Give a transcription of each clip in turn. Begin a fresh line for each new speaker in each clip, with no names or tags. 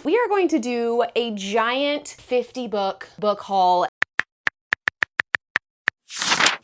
we are going to do a giant 50 book haul.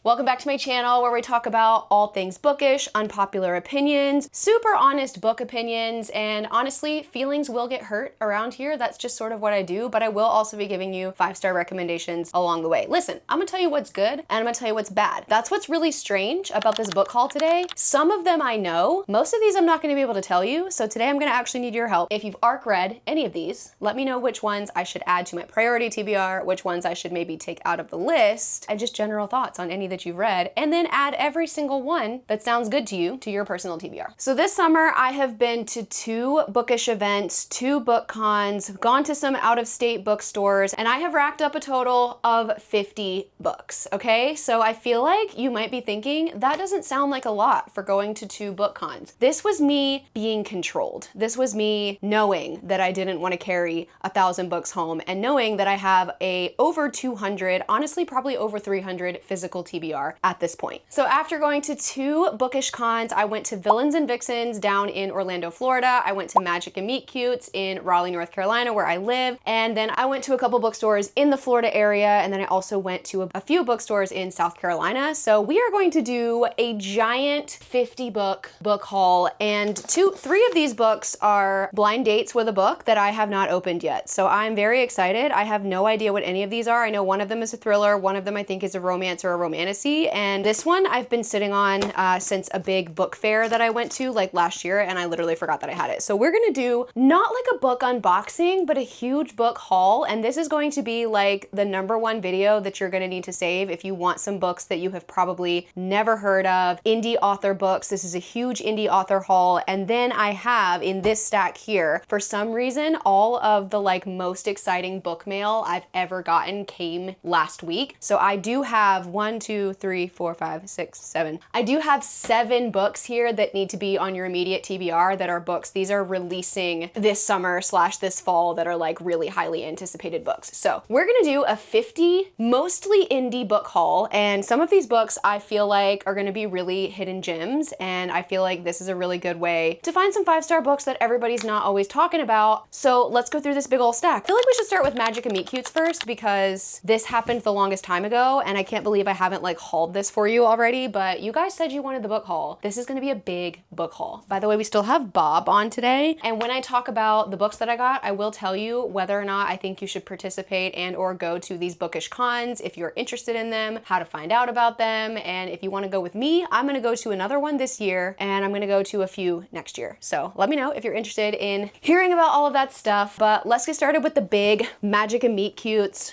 Welcome back to my channel where we talk about all things bookish, unpopular opinions, super honest book opinions, and honestly, feelings will get hurt around here. That's just sort of what I do, but I will also be giving you 5-star recommendations along the way. Listen, I'm gonna tell you what's good and I'm gonna tell you what's bad. That's what's really strange about this book haul today. Some of them I know, most of these I'm not gonna be able to tell you, so today I'm gonna actually need your help. If you've arc read any of these, let me know which ones I should add to my priority TBR, which ones I should maybe take out of the list, and just general thoughts on any that you've read, and then add every single one that sounds good to you to your personal TBR. So this summer I have been to 2 bookish events, 2 book cons, gone to some out-of-state bookstores, and I have racked up a total of 50 books, okay? So I feel like you might be thinking, that doesn't sound like a lot for going to 2 book cons. This was me being controlled. This was me knowing that I didn't want to carry 1,000 books home and knowing that I have a over 200, honestly probably over 300 physical TBR at this point. So after going to 2 bookish cons, I went to Villains and Vixens down in Orlando, Florida. I went to Magic and Meet Cutes in Raleigh, North Carolina, where I live. And then I went to a couple bookstores in the Florida area. And then I also went to a few bookstores in South Carolina. So we are going to do a giant 50 book haul. And 3 of these books are blind dates with a book that I have not opened yet. So I'm very excited. I have no idea what any of these are. I know one of them is a thriller. One of them I think is a romance or a romantasy. And this one I've been sitting on since a big book fair that I went to like last year, and I literally forgot that I had it. So we're gonna do not like a book unboxing, but a huge book haul. And this is going to be like the #1 video that you're gonna need to save if you want some books that you have probably never heard of, indie author books. This is a huge indie author haul. And then I have in this stack here, for some reason, all of the like most exciting book mail I've ever gotten came last week. So I do have 1, 2, 3, 4, 5, 6, 7. I do have 7 books here that need to be on your immediate TBR that are books. These are releasing this summer / this fall that are like really highly anticipated books. So we're gonna do a 50 mostly indie book haul, and some of these books I feel like are gonna be really hidden gems, and I feel like this is a really good way to find some 5-star books that everybody's not always talking about. So let's go through this big old stack. I feel like we should start with Magic and Meet Cutes first because this happened the longest time ago, and I can't believe I haven't like hauled this for you already, but you guys said you wanted the book haul. This is gonna be a big book haul. By the way, we still have Bob on today, and when I talk about the books that I got, I will tell you whether or not I think you should participate and or go to these bookish cons if you're interested in them, how to find out about them, and if you wanna go with me, I'm gonna go to another one this year, and I'm gonna go to a few next year. So let me know if you're interested in hearing about all of that stuff, but let's get started with the big Magic and Meet Cutes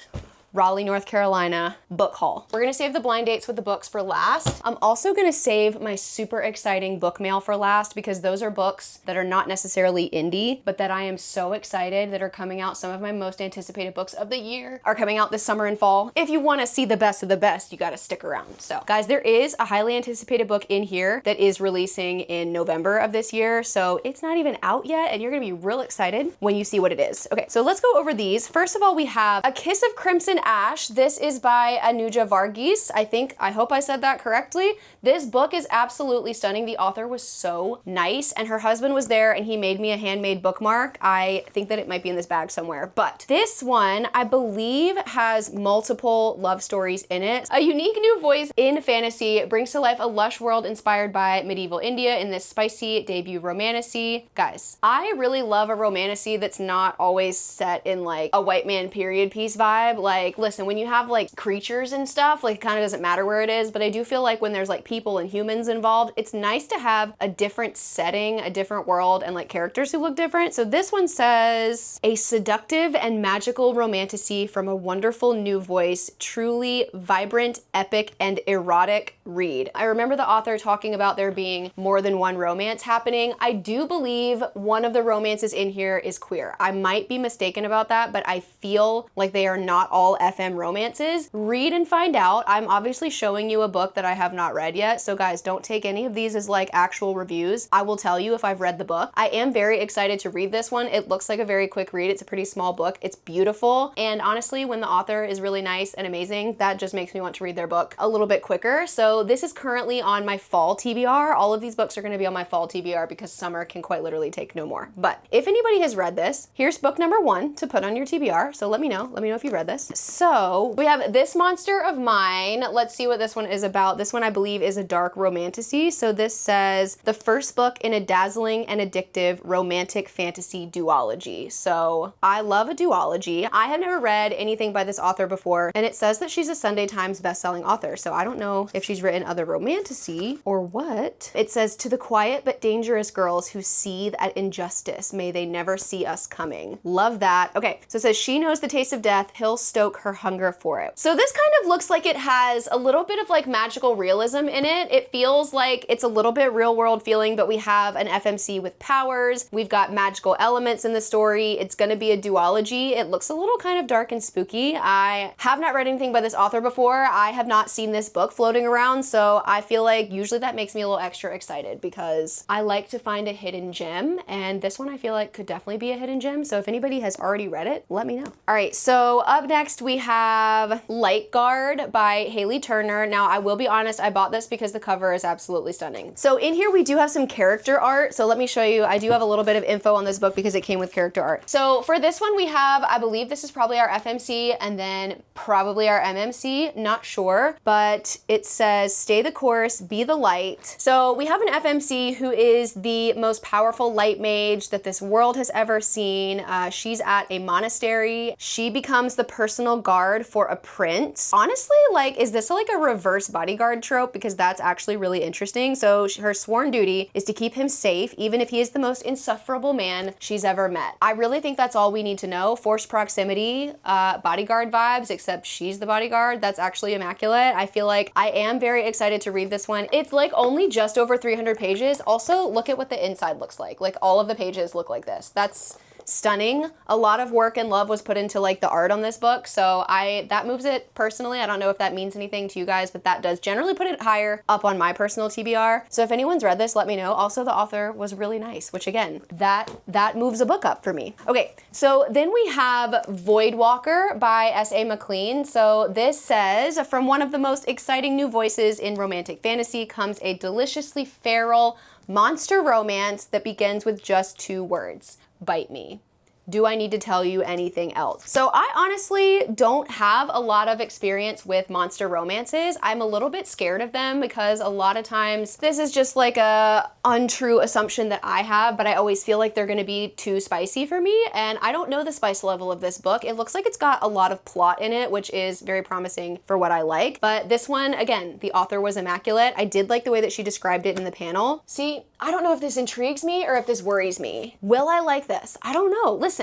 Raleigh, North Carolina book haul. We're gonna save the blind dates with the books for last. I'm also gonna save my super exciting book mail for last because those are books that are not necessarily indie, but that I am so excited that are coming out. Some of my most anticipated books of the year are coming out this summer and fall. If you wanna see the best of the best, you gotta stick around. So guys, there is a highly anticipated book in here that is releasing in November of this year. So it's not even out yet and you're gonna be real excited when you see what it is. Okay, so let's go over these. First of all, we have A Kiss of Crimson Ash. This is by Anuja Varghese. I hope I said that correctly. This book is absolutely stunning. The author was so nice and her husband was there and he made me a handmade bookmark. I think that it might be in this bag somewhere, but this one I believe has multiple love stories in it. A unique new voice in fantasy brings to life a lush world inspired by medieval India in this spicy debut romantasy. Guys, I really love a romantasy that's not always set in like a white man period piece vibe. Like, listen, when you have like creatures and stuff, like it kind of doesn't matter where it is, but I do feel like when there's like people and humans involved, it's nice to have a different setting, a different world, and like characters who look different. So this one says, a seductive and magical romantasy from a wonderful new voice, truly vibrant, epic, and erotic read. I remember the author talking about there being more than one romance happening. I do believe one of the romances in here is queer. I might be mistaken about that, but I feel like they are not all FM romances? Read and find out. I'm obviously showing you a book that I have not read yet, so guys, don't take any of these as like actual reviews. I will tell you if I've read the book. I am very excited to read this one. It looks like a very quick read. It's a pretty small book. It's beautiful, and honestly, when the author is really nice and amazing, that just makes me want to read their book a little bit quicker. So this is currently on my fall TBR. All of these books are going to be on my fall TBR because summer can quite literally take no more. But if anybody has read this, here's book number 1 to put on your TBR. So let me know if you read this. So we have This Monster of Mine. Let's see what this one is about. This one I believe is a dark romantasy. So this says the first book in a dazzling and addictive romantic fantasy duology. So I love a duology. I have never read anything by this author before, and it says that she's a Sunday Times bestselling author. So I don't know if she's written other romantasy or what. It says, to the quiet but dangerous girls who seethe at injustice, may they never see us coming. Love that. Okay, so it says she knows the taste of death, he'll stoke her hunger for it. So this kind of looks like it has a little bit of like magical realism in it. It feels like it's a little bit real world feeling, but we have an FMC with powers. We've got magical elements in the story. It's gonna be a duology. It looks a little kind of dark and spooky. I have not read anything by this author before. I have not seen this book floating around, so I feel like usually that makes me a little extra excited because I like to find a hidden gem, and this one I feel like could definitely be a hidden gem. So if anybody has already read it, let me know. All right, so up next we have Lightguard by Hayley Turner. Now I will be honest, I bought this because the cover is absolutely stunning. So in here we do have some character art. So let me show you. I do have a little bit of info on this book because it came with character art. So for this one we have, I believe this is probably our FMC and then probably our MMC, not sure, but it says stay the course, be the light. So we have an FMC who is the most powerful light mage that this world has ever seen. She's at a monastery. She becomes the personal guard for a prince. Honestly, like, is this like a reverse bodyguard trope? Because that's actually really interesting. So her sworn duty is to keep him safe, even if he is the most insufferable man she's ever met. I really think that's all we need to know. Forced proximity, bodyguard vibes, except she's the bodyguard. That's actually immaculate. I feel like I am very excited to read this one. It's like only just over 300 pages. Also, look at what the inside looks like. Like all of the pages look like this. That's stunning. A lot of work and love was put into like the art on this book, so that moves it personally. I don't know if that means anything to you guys, but that does generally put it higher up on my personal TBR. So if anyone's read this, let me know. Also, the author was really nice, which again, that moves a book up for me. Okay, so then we have Voidwalker by S.A. MacLean. So this says, from one of the most exciting new voices in romantic fantasy comes a deliciously feral monster romance that begins with just 2 words. Bite me. Do I need to tell you anything else? So I honestly don't have a lot of experience with monster romances. I'm a little bit scared of them because a lot of times this is just like a untrue assumption that I have, but I always feel like they're gonna be too spicy for me, and I don't know the spice level of this book. It looks like it's got a lot of plot in it, which is very promising for what I like. But this one, again, the author was immaculate. I did like the way that she described it in the panel. See, I don't know if this intrigues me or if this worries me. Will I like this? I don't know. Listen.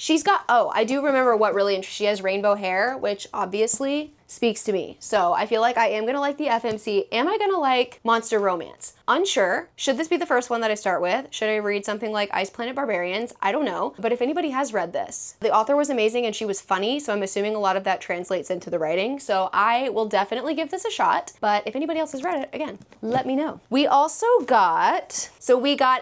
She's got, oh, I do remember what really interests. She has rainbow hair, which obviously speaks to me. So I feel like I am gonna like the FMC. Am I gonna like monster romance? Unsure. Should this be the first one that I start with? Should I read something like Ice Planet Barbarians? I don't know. But if anybody has read this, the author was amazing and she was funny, so I'm assuming a lot of that translates into the writing. So I will definitely give this a shot. But if anybody else has read it, again, let me know. We also got,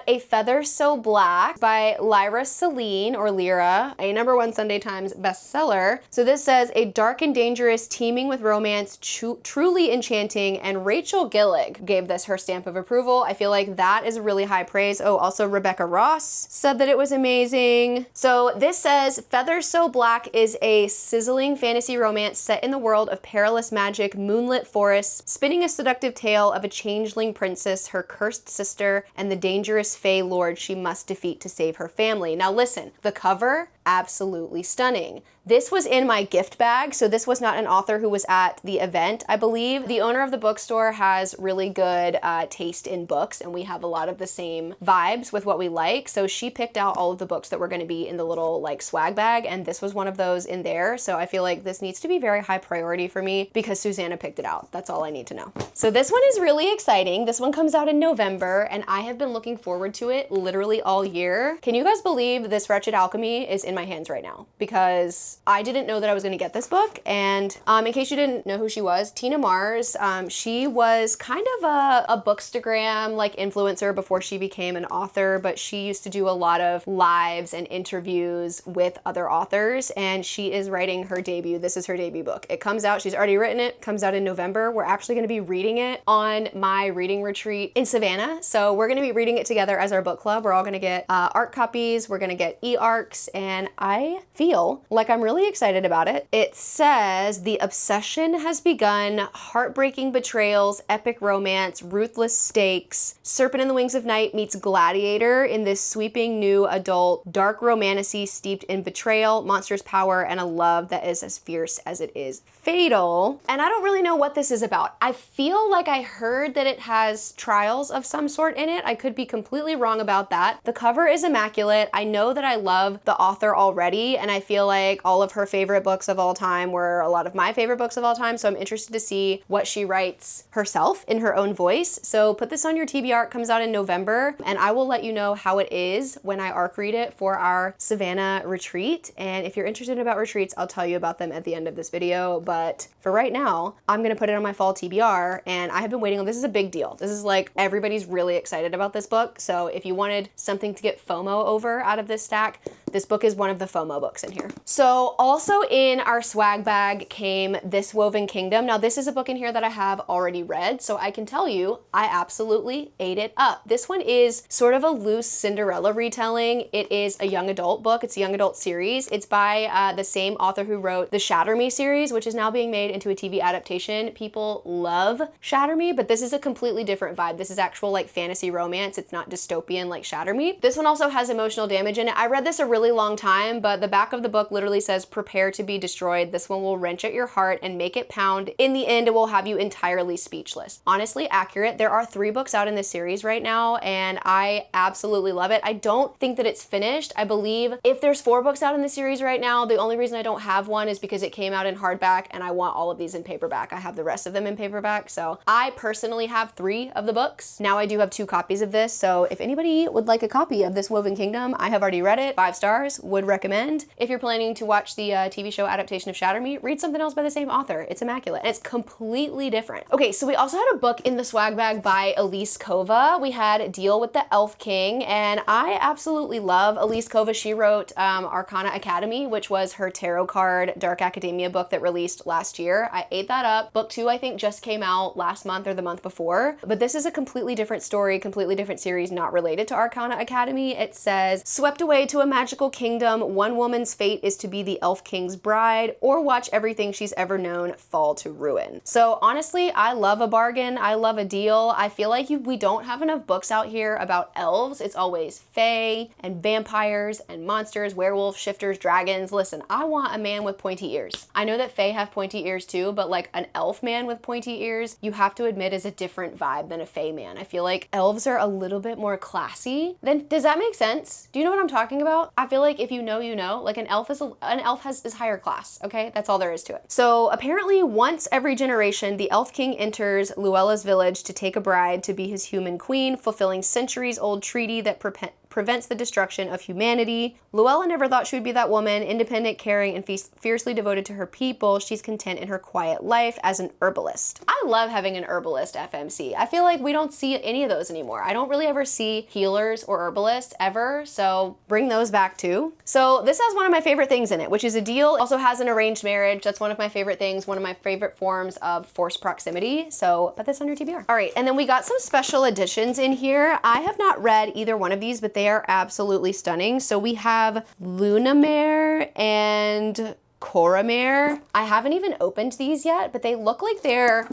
A Feather So Black by Lyra Selene, or Lyra, a #1 Sunday Times bestseller. So this says, a dark and dangerous teaming with romance, truly enchanting, and Rachel Gillig gave this her stamp of approval. I feel like that is really high praise. Oh, also Rebecca Ross said that it was amazing. So this says, Feather So Black is a sizzling fantasy romance set in the world of perilous magic, moonlit forests, spinning a seductive tale of a changeling princess, her cursed sister, and the dangerous Fey lord she must defeat to save her family. Now listen, the cover, absolutely stunning. This was in my gift bag, so this was not an author who who was at the event, I believe. The owner of the bookstore has really good taste in books, and we have a lot of the same vibes with what we like. So she picked out all of the books that were going to be in the little like swag bag, and this was one of those in there. So I feel like this needs to be very high priority for me because Susanna picked it out. That's all I need to know. So this one is really exciting. This one comes out in November, and I have been looking forward to it literally all year. Can you guys believe this Wretched Alchemy is in my hands right now? Because I didn't know that I was going to get this book. And in case you didn't know who she was, Tina Mars, she was kind of a bookstagram like influencer before she became an author, but she used to do a lot of lives and interviews with other authors, and she is writing her debut. This is her debut book. It comes out, she's already written it, comes out in November. We're actually going to be reading it on my reading retreat in Savannah. So we're going to be reading it together as our book club. We're all going to get ARC copies. We're going to get e-ARCs, and I feel like I'm really excited about it. It says the obsession has begun, heartbreaking betrayals, epic romance, ruthless stakes. Serpent in the Wings of Night meets Gladiator in this sweeping new adult dark romantasy steeped in betrayal, monstrous power, and a love that is as fierce as it is fatal. And I don't really know what this is about. I feel like I heard that it has trials of some sort in it. I could be completely wrong about that. The cover is immaculate. I know that I love the author already, and I feel like all of her favorite books of all time were a lot of my favorite books of all time, so I'm interested to see what she writes herself in her own voice. So put this on your TBR. It comes out in November, and I will let you know how it is when I ARC read it for our Savannah retreat. And if you're interested about retreats, I'll tell you about them at the end of this video. But for right now, I'm gonna put it on my fall TBR, and I have been waiting on this. Is a big deal. This is like, everybody's really excited about this book. So if you wanted something to get FOMO over out of this stack, this book is one of the FOMO books in here. So also in our swag bag came This Woven Kingdom. Now this is a book in here that I have already read, so I can tell you I absolutely ate it up. This one is sort of a loose Cinderella retelling. It is a young adult book. It's a young adult series. It's by the same author who wrote the Shatter Me series, which is now being made into a TV adaptation. People love Shatter Me, but this is a completely different vibe. This is actual like fantasy romance. It's not dystopian like Shatter Me. This one also has emotional damage in it. I read this a really long time, but the back of the book literally says, prepare to be destroyed. This one will wrench at your heart and make it pound. In the end, it will have you entirely speechless. Honestly, accurate. There are 3 books out in this series right now, and I absolutely love it. I don't think that it's finished. I believe if there's 4 books out in the series right now, the only reason I don't have one is because it came out in hardback, and I want all of these in paperback. I have the rest of them in paperback, so I personally have 3 of the books. Now I do have 2 copies of this, so if anybody would like a copy of This Woven Kingdom, I have already read it. 5 stars, would recommend. If you're planning to watch the TV show adaptation of Shatter Me, read something else by the same author. It's immaculate, and it's completely different. Okay, so we also had a book in the swag bag by Elise Kova. We had Deal with the Elf King, and I absolutely love Elise Kova. She wrote Arcana Academy, which was her tarot card Dark Academia book that released last year. I ate that up. Book 2, I think, just came out last month or the month before, but this is a completely different story, completely different series, not related to Arcana Academy. It says, swept away to a magical kingdom, one woman's fate is to be the Elf King's bride, or watch everything she's ever known fall to ruin. So honestly, I love a bargain. I love a deal. I feel like we don't have enough books out here about elves. It's always fae and vampires and monsters, werewolves, shifters, dragons. Listen, I want a man with pointy ears. I know that fae have pointy ears too, but like an elf man with pointy ears, you have to admit, is a different vibe than a fae man. I feel like elves are a little bit more classy. Then does that make sense? Do you know what I'm talking about? I feel like if you know, you know. Like an elf is higher class. Okay, that's all there is to it. So apparently, once every generation, the Elf King enters Luella's village to take a bride to be his human queen, fulfilling centuries-old treaty that prevents the destruction of humanity. Luella never thought she would be that woman, independent, caring, and fiercely devoted to her people. She's content in her quiet life as an herbalist. I love having an herbalist FMC. I feel like we don't see any of those anymore. I don't really ever see healers or herbalists ever, so bring those back too. So this has one of my favorite things in it, which is a deal. It also has an arranged marriage. That's one of my favorite things, one of my favorite forms of forced proximity. So put this on your TBR. All right, and then we got some special editions in here. I have not read either one of these, but they are absolutely stunning. So we have Lunamare and Coramare. I haven't even opened these yet, but they look like they're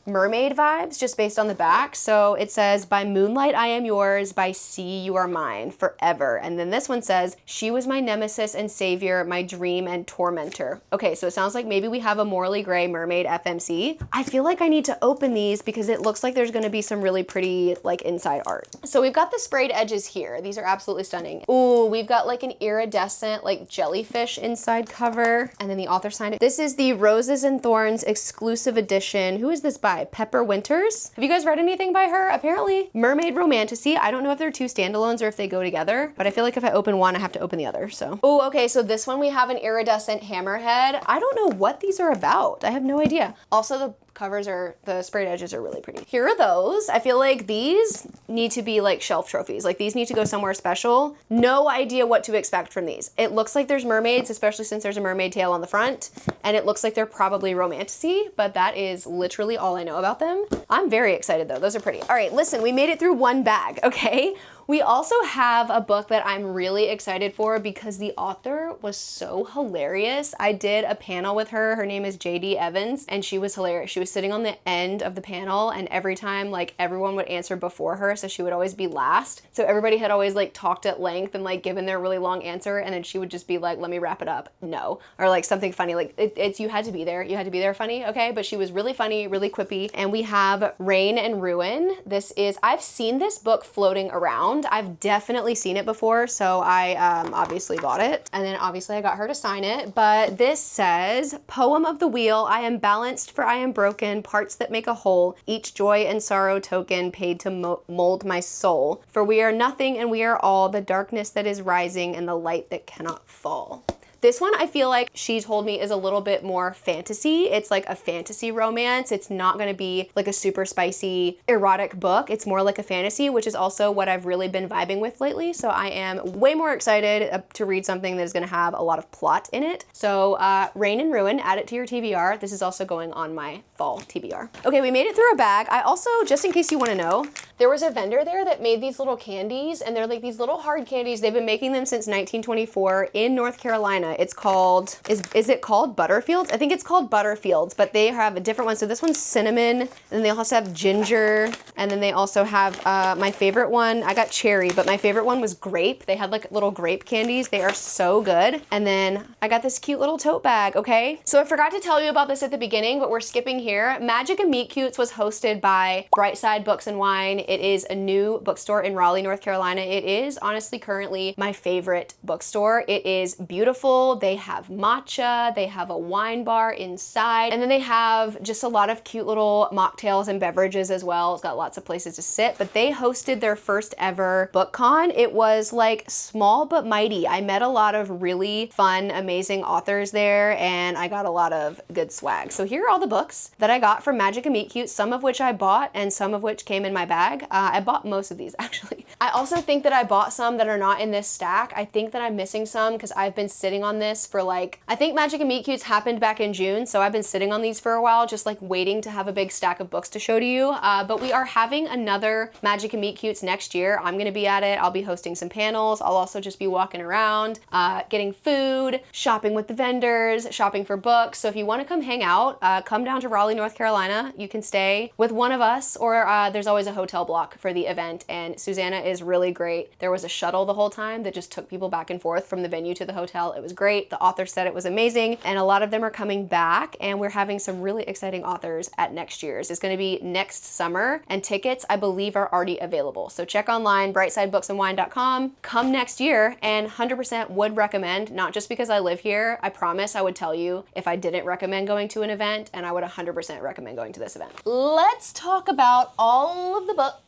mermaid vibes just based on the back. So it says, by moonlight I am yours, by sea you are mine, forever. And then this one says, she was my nemesis and savior, my dream and tormentor. Okay, so it sounds like maybe we have a Morally Grey mermaid FMC. I feel like I need to open these because it looks like there's gonna be some really pretty like inside art. So we've got the sprayed edges here. These are absolutely stunning. Ooh, we've got like an iridescent like jellyfish inside cover, and then the author signed it. This is the Roses and Thorns exclusive edition. Who is this by? Pepper Winters? Have you guys read anything by her? Apparently Mermaid Romantasy. I don't know if they're two standalones or if they go together, but I feel like if I open one, I have to open the other, so. Oh, okay, so this one we have an iridescent hammerhead. I don't know what these are about. I have no idea. Also, the covers are, the sprayed edges are really pretty. Here are those. I feel like these need to be like shelf trophies. Like these need to go somewhere special. No idea what to expect from these. It looks like there's mermaids, especially since there's a mermaid tail on the front, and it looks like they're probably romantasy, but that is literally all I know about them. I'm very excited though. Those are pretty. All right, listen, we made it through one bag, okay? We also have a book that I'm really excited for because the author was so hilarious. I did a panel with her. Her name is JD Evans, and she was hilarious. She was sitting on the end of the panel, and every time like everyone would answer before her, so she would always be last. So everybody had always like talked at length and like given their really long answer, and then she would just be like, let me wrap it up. No. Or like something funny, like it's you had to be there. You had to be there funny, okay? But she was really funny, really quippy. And we have Rain and Ruin. This is, I've seen this book floating around. I've definitely seen it before, so I obviously bought it. And then obviously I got her to sign it. But this says, Poem of the Wheel, I am balanced for I am broken, parts that make a whole, each joy and sorrow token paid to mold my soul. For we are nothing and we are all, the darkness that is rising and the light that cannot fall. This one I feel like she told me is a little bit more fantasy. It's like a fantasy romance. It's not gonna be like a super spicy erotic book. It's more like a fantasy, which is also what I've really been vibing with lately. So I am way more excited to read something that is gonna have a lot of plot in it. So Rain and Ruin, add it to your TBR. This is also going on my fall TBR. Okay, we made it through a bag. I also, just in case you wanna know, there was a vendor there that made these little candies, and they're like these little hard candies. They've been making them since 1924 in North Carolina. It's called, is it called Butterfields? I think it's called Butterfields, but they have a different one. So this one's cinnamon, and then they also have ginger, and then they also have my favorite one. I got cherry, but my favorite one was grape. They had like little grape candies. They are so good. And then I got this cute little tote bag, okay? So I forgot to tell you about this at the beginning, but we're skipping here. Magic and Meet Cutes was hosted by Brightside Books and Wine. It is a new bookstore in Raleigh, North Carolina. It is honestly currently my favorite bookstore. It is beautiful. They have matcha, they have a wine bar inside, and then they have just a lot of cute little mocktails and beverages as well. It's got lots of places to sit, but they hosted their first ever book con. It was like small but mighty. I met a lot of really fun, amazing authors there, and I got a lot of good swag. So here are all the books that I got from Magic and Meet Cute, some of which I bought and some of which came in my bag. I bought most of these actually. I also think that I bought some that are not in this stack. I think that I'm missing some because I've been sitting on this for like, I think Magic and Meet Cutes happened back in June, so I've been sitting on these for a while, just like waiting to have a big stack of books to show to you. But we are having another Magic and Meet Cutes next year. I'm gonna be at it. I'll be hosting some panels. I'll also just be walking around, getting food, shopping with the vendors, shopping for books. So if you wanna come hang out, come down to Raleigh, North Carolina. You can stay with one of us, or there's always a hotel block for the event, and Susanna is really great. There was a shuttle the whole time that just took people back and forth from the venue to the hotel. It was great. The author said it was amazing, and a lot of them are coming back, and we're having some really exciting authors at next year's. It's gonna be next summer, and tickets, I believe, are already available. So check online, brightsidebooksandwine.com. Come next year, and 100% would recommend, not just because I live here. I promise I would tell you if I didn't recommend going to an event, and I would 100% recommend going to this event. Let's talk about all of the books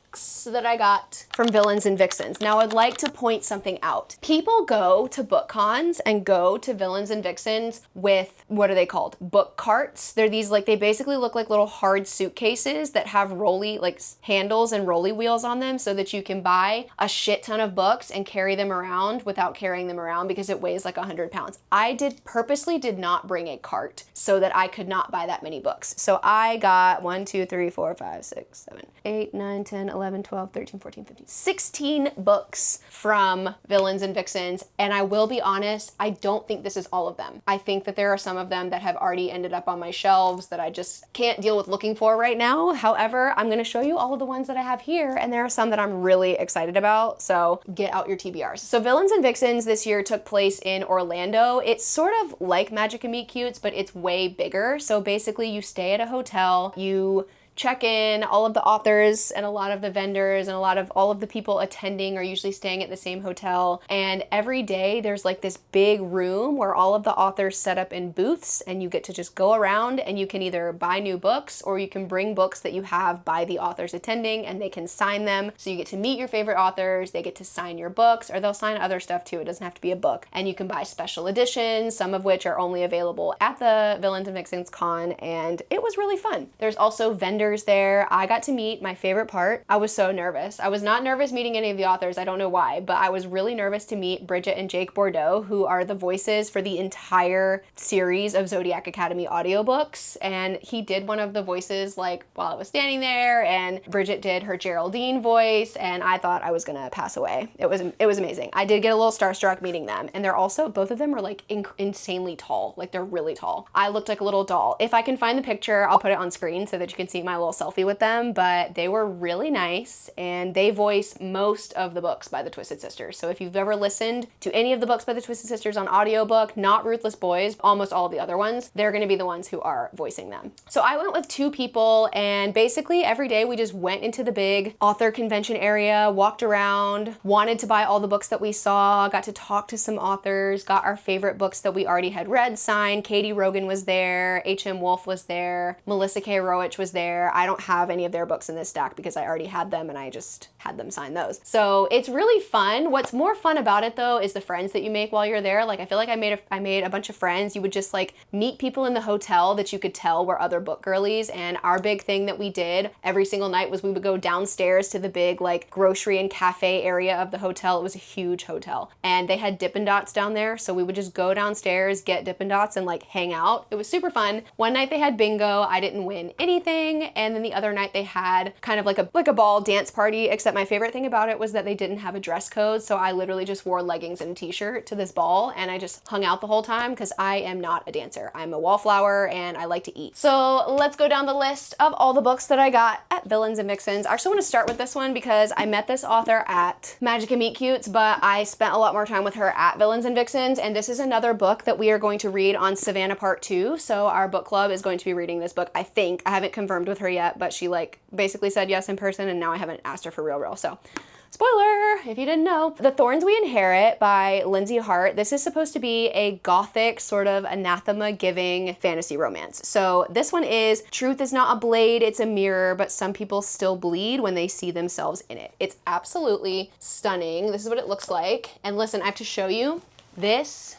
that I got from Villains and Vixens. Now I'd like to point something out. People go to book cons and go to Villains and Vixens with, what are they called? Book carts. They're these like, they basically look like little hard suitcases that have rolly, like handles and rolly wheels on them so that you can buy a shit ton of books and carry them around without carrying them around because it weighs like 100 pounds. I purposely did not bring a cart so that I could not buy that many books. So I got 1, 2, 3, 4, 5, 6, 7, 8, 9, 10, 11, 11, 12, 13, 14, 15, 16 books from Villains and Vixens. And I will be honest, I don't think this is all of them. I think that there are some of them that have already ended up on my shelves that I just can't deal with looking for right now. However, I'm gonna show you all of the ones that I have here, and there are some that I'm really excited about, so get out your TBRs. So Villains and Vixens this year took place in Orlando. It's sort of like Magic and Meet Cutes, but it's way bigger. So basically you stay at a hotel, you check in, all of the authors and a lot of the vendors and all of the people attending are usually staying at the same hotel. And every day there's like this big room where all of the authors set up in booths, and you get to just go around and you can either buy new books or you can bring books that you have by the authors attending and they can sign them. So you get to meet your favorite authors, they get to sign your books, or they'll sign other stuff too. It doesn't have to be a book. And you can buy special editions, some of which are only available at the Villains and Vixens con, and it was really fun. There's also vendors there. I got to meet my favorite part. I was so nervous. I was not nervous meeting any of the authors. I don't know why, but I was really nervous to meet Bridget and Jake Bordeaux, who are the voices for the entire series of Zodiac Academy audiobooks. And he did one of the voices like while I was standing there, and Bridget did her Geraldine voice, and I thought I was gonna pass away. It was amazing. I did get a little starstruck meeting them, and they're also, both of them are like insanely tall. Like they're really tall. I looked like a little doll. If I can find the picture, I'll put it on screen so that you can see my little selfie with them, but they were really nice, and they voice most of the books by the Twisted Sisters. So if you've ever listened to any of the books by the Twisted Sisters on audiobook, not Ruthless Boys, almost all of the other ones, they're gonna be the ones who are voicing them. So I went with 2 people, and basically every day we just went into the big author convention area, walked around, wanted to buy all the books that we saw, got to talk to some authors, got our favorite books that we already had read signed. Katie Rogan was there, H.M. Wolf was there, Melissa K. Roach was there. I don't have any of their books in this stack because I already had them and I just had them sign those. So it's really fun. What's more fun about it though is the friends that you make while you're there. Like I feel like I made a bunch of friends. You would just like meet people in the hotel that you could tell were other book girlies, and our big thing that we did every single night was we would go downstairs to the big like grocery and cafe area of the hotel. It was a huge hotel, and they had Dippin' Dots down there, so we would just go downstairs, get Dippin' Dots, and like hang out. It was super fun. One night they had bingo. I didn't win anything, and then the other night they had kind of like a ball dance party, except my favorite thing about it was that they didn't have a dress code, so I literally just wore leggings and a t-shirt to this ball, and I just hung out the whole time because I am not a dancer. I'm a wallflower and I like to eat. So let's go down the list of all the books that I got at Villains and Vixens. I actually want to start with this one because I met this author at Magic and Meet Cutes, but I spent a lot more time with her at Villains and Vixens, and this is another book that we are going to read on Savannah Part 2. So our book club is going to be reading this book, I think. I haven't confirmed with her yet, but she like basically said yes in person, and now I haven't asked her for real. So spoiler, if you didn't know. The Thorns We Inherit by Lindsey Hart. This is supposed to be a gothic sort of anathema-giving fantasy romance. So this one is, truth is not a blade, it's a mirror, but some people still bleed when they see themselves in it. It's absolutely stunning. This is what it looks like. And listen, I have to show you. This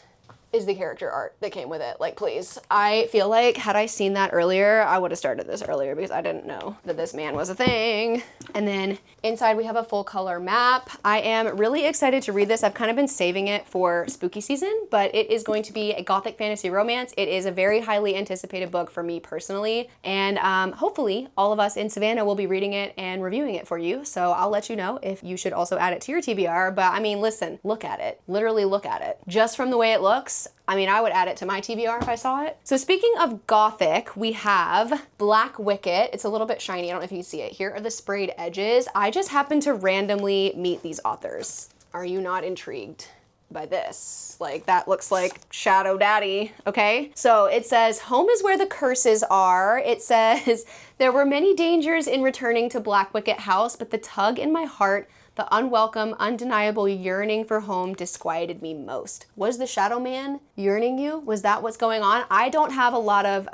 is the character art that came with it. Like, please. I feel like had I seen that earlier, I would have started this earlier because I didn't know that this man was a thing. And then inside we have a full color map. I am really excited to read this. I've kind of been saving it for spooky season, but it is going to be a gothic fantasy romance. It is a very highly anticipated book for me personally. And hopefully all of us in Savannah will be reading it and reviewing it for you. So I'll let you know if you should also add it to your TBR. But I mean, listen, look at it. Literally look at it. Just from the way it looks, I mean, I would add it to my TBR if I saw it. So speaking of gothic, we have Blackwicket. It's a little bit shiny. I don't know if you can see it. Here are the sprayed edges. I just happened to randomly meet these authors. Are you not intrigued by this? Like, that looks like Shadow Daddy, okay? So it says, home is where the curses are. It says, there were many dangers in returning to Blackwicket House, but the tug in my heart, the unwelcome, undeniable yearning for home disquieted me most. Was the Shadow Man yearning you? Was that what's going on? I don't have a lot of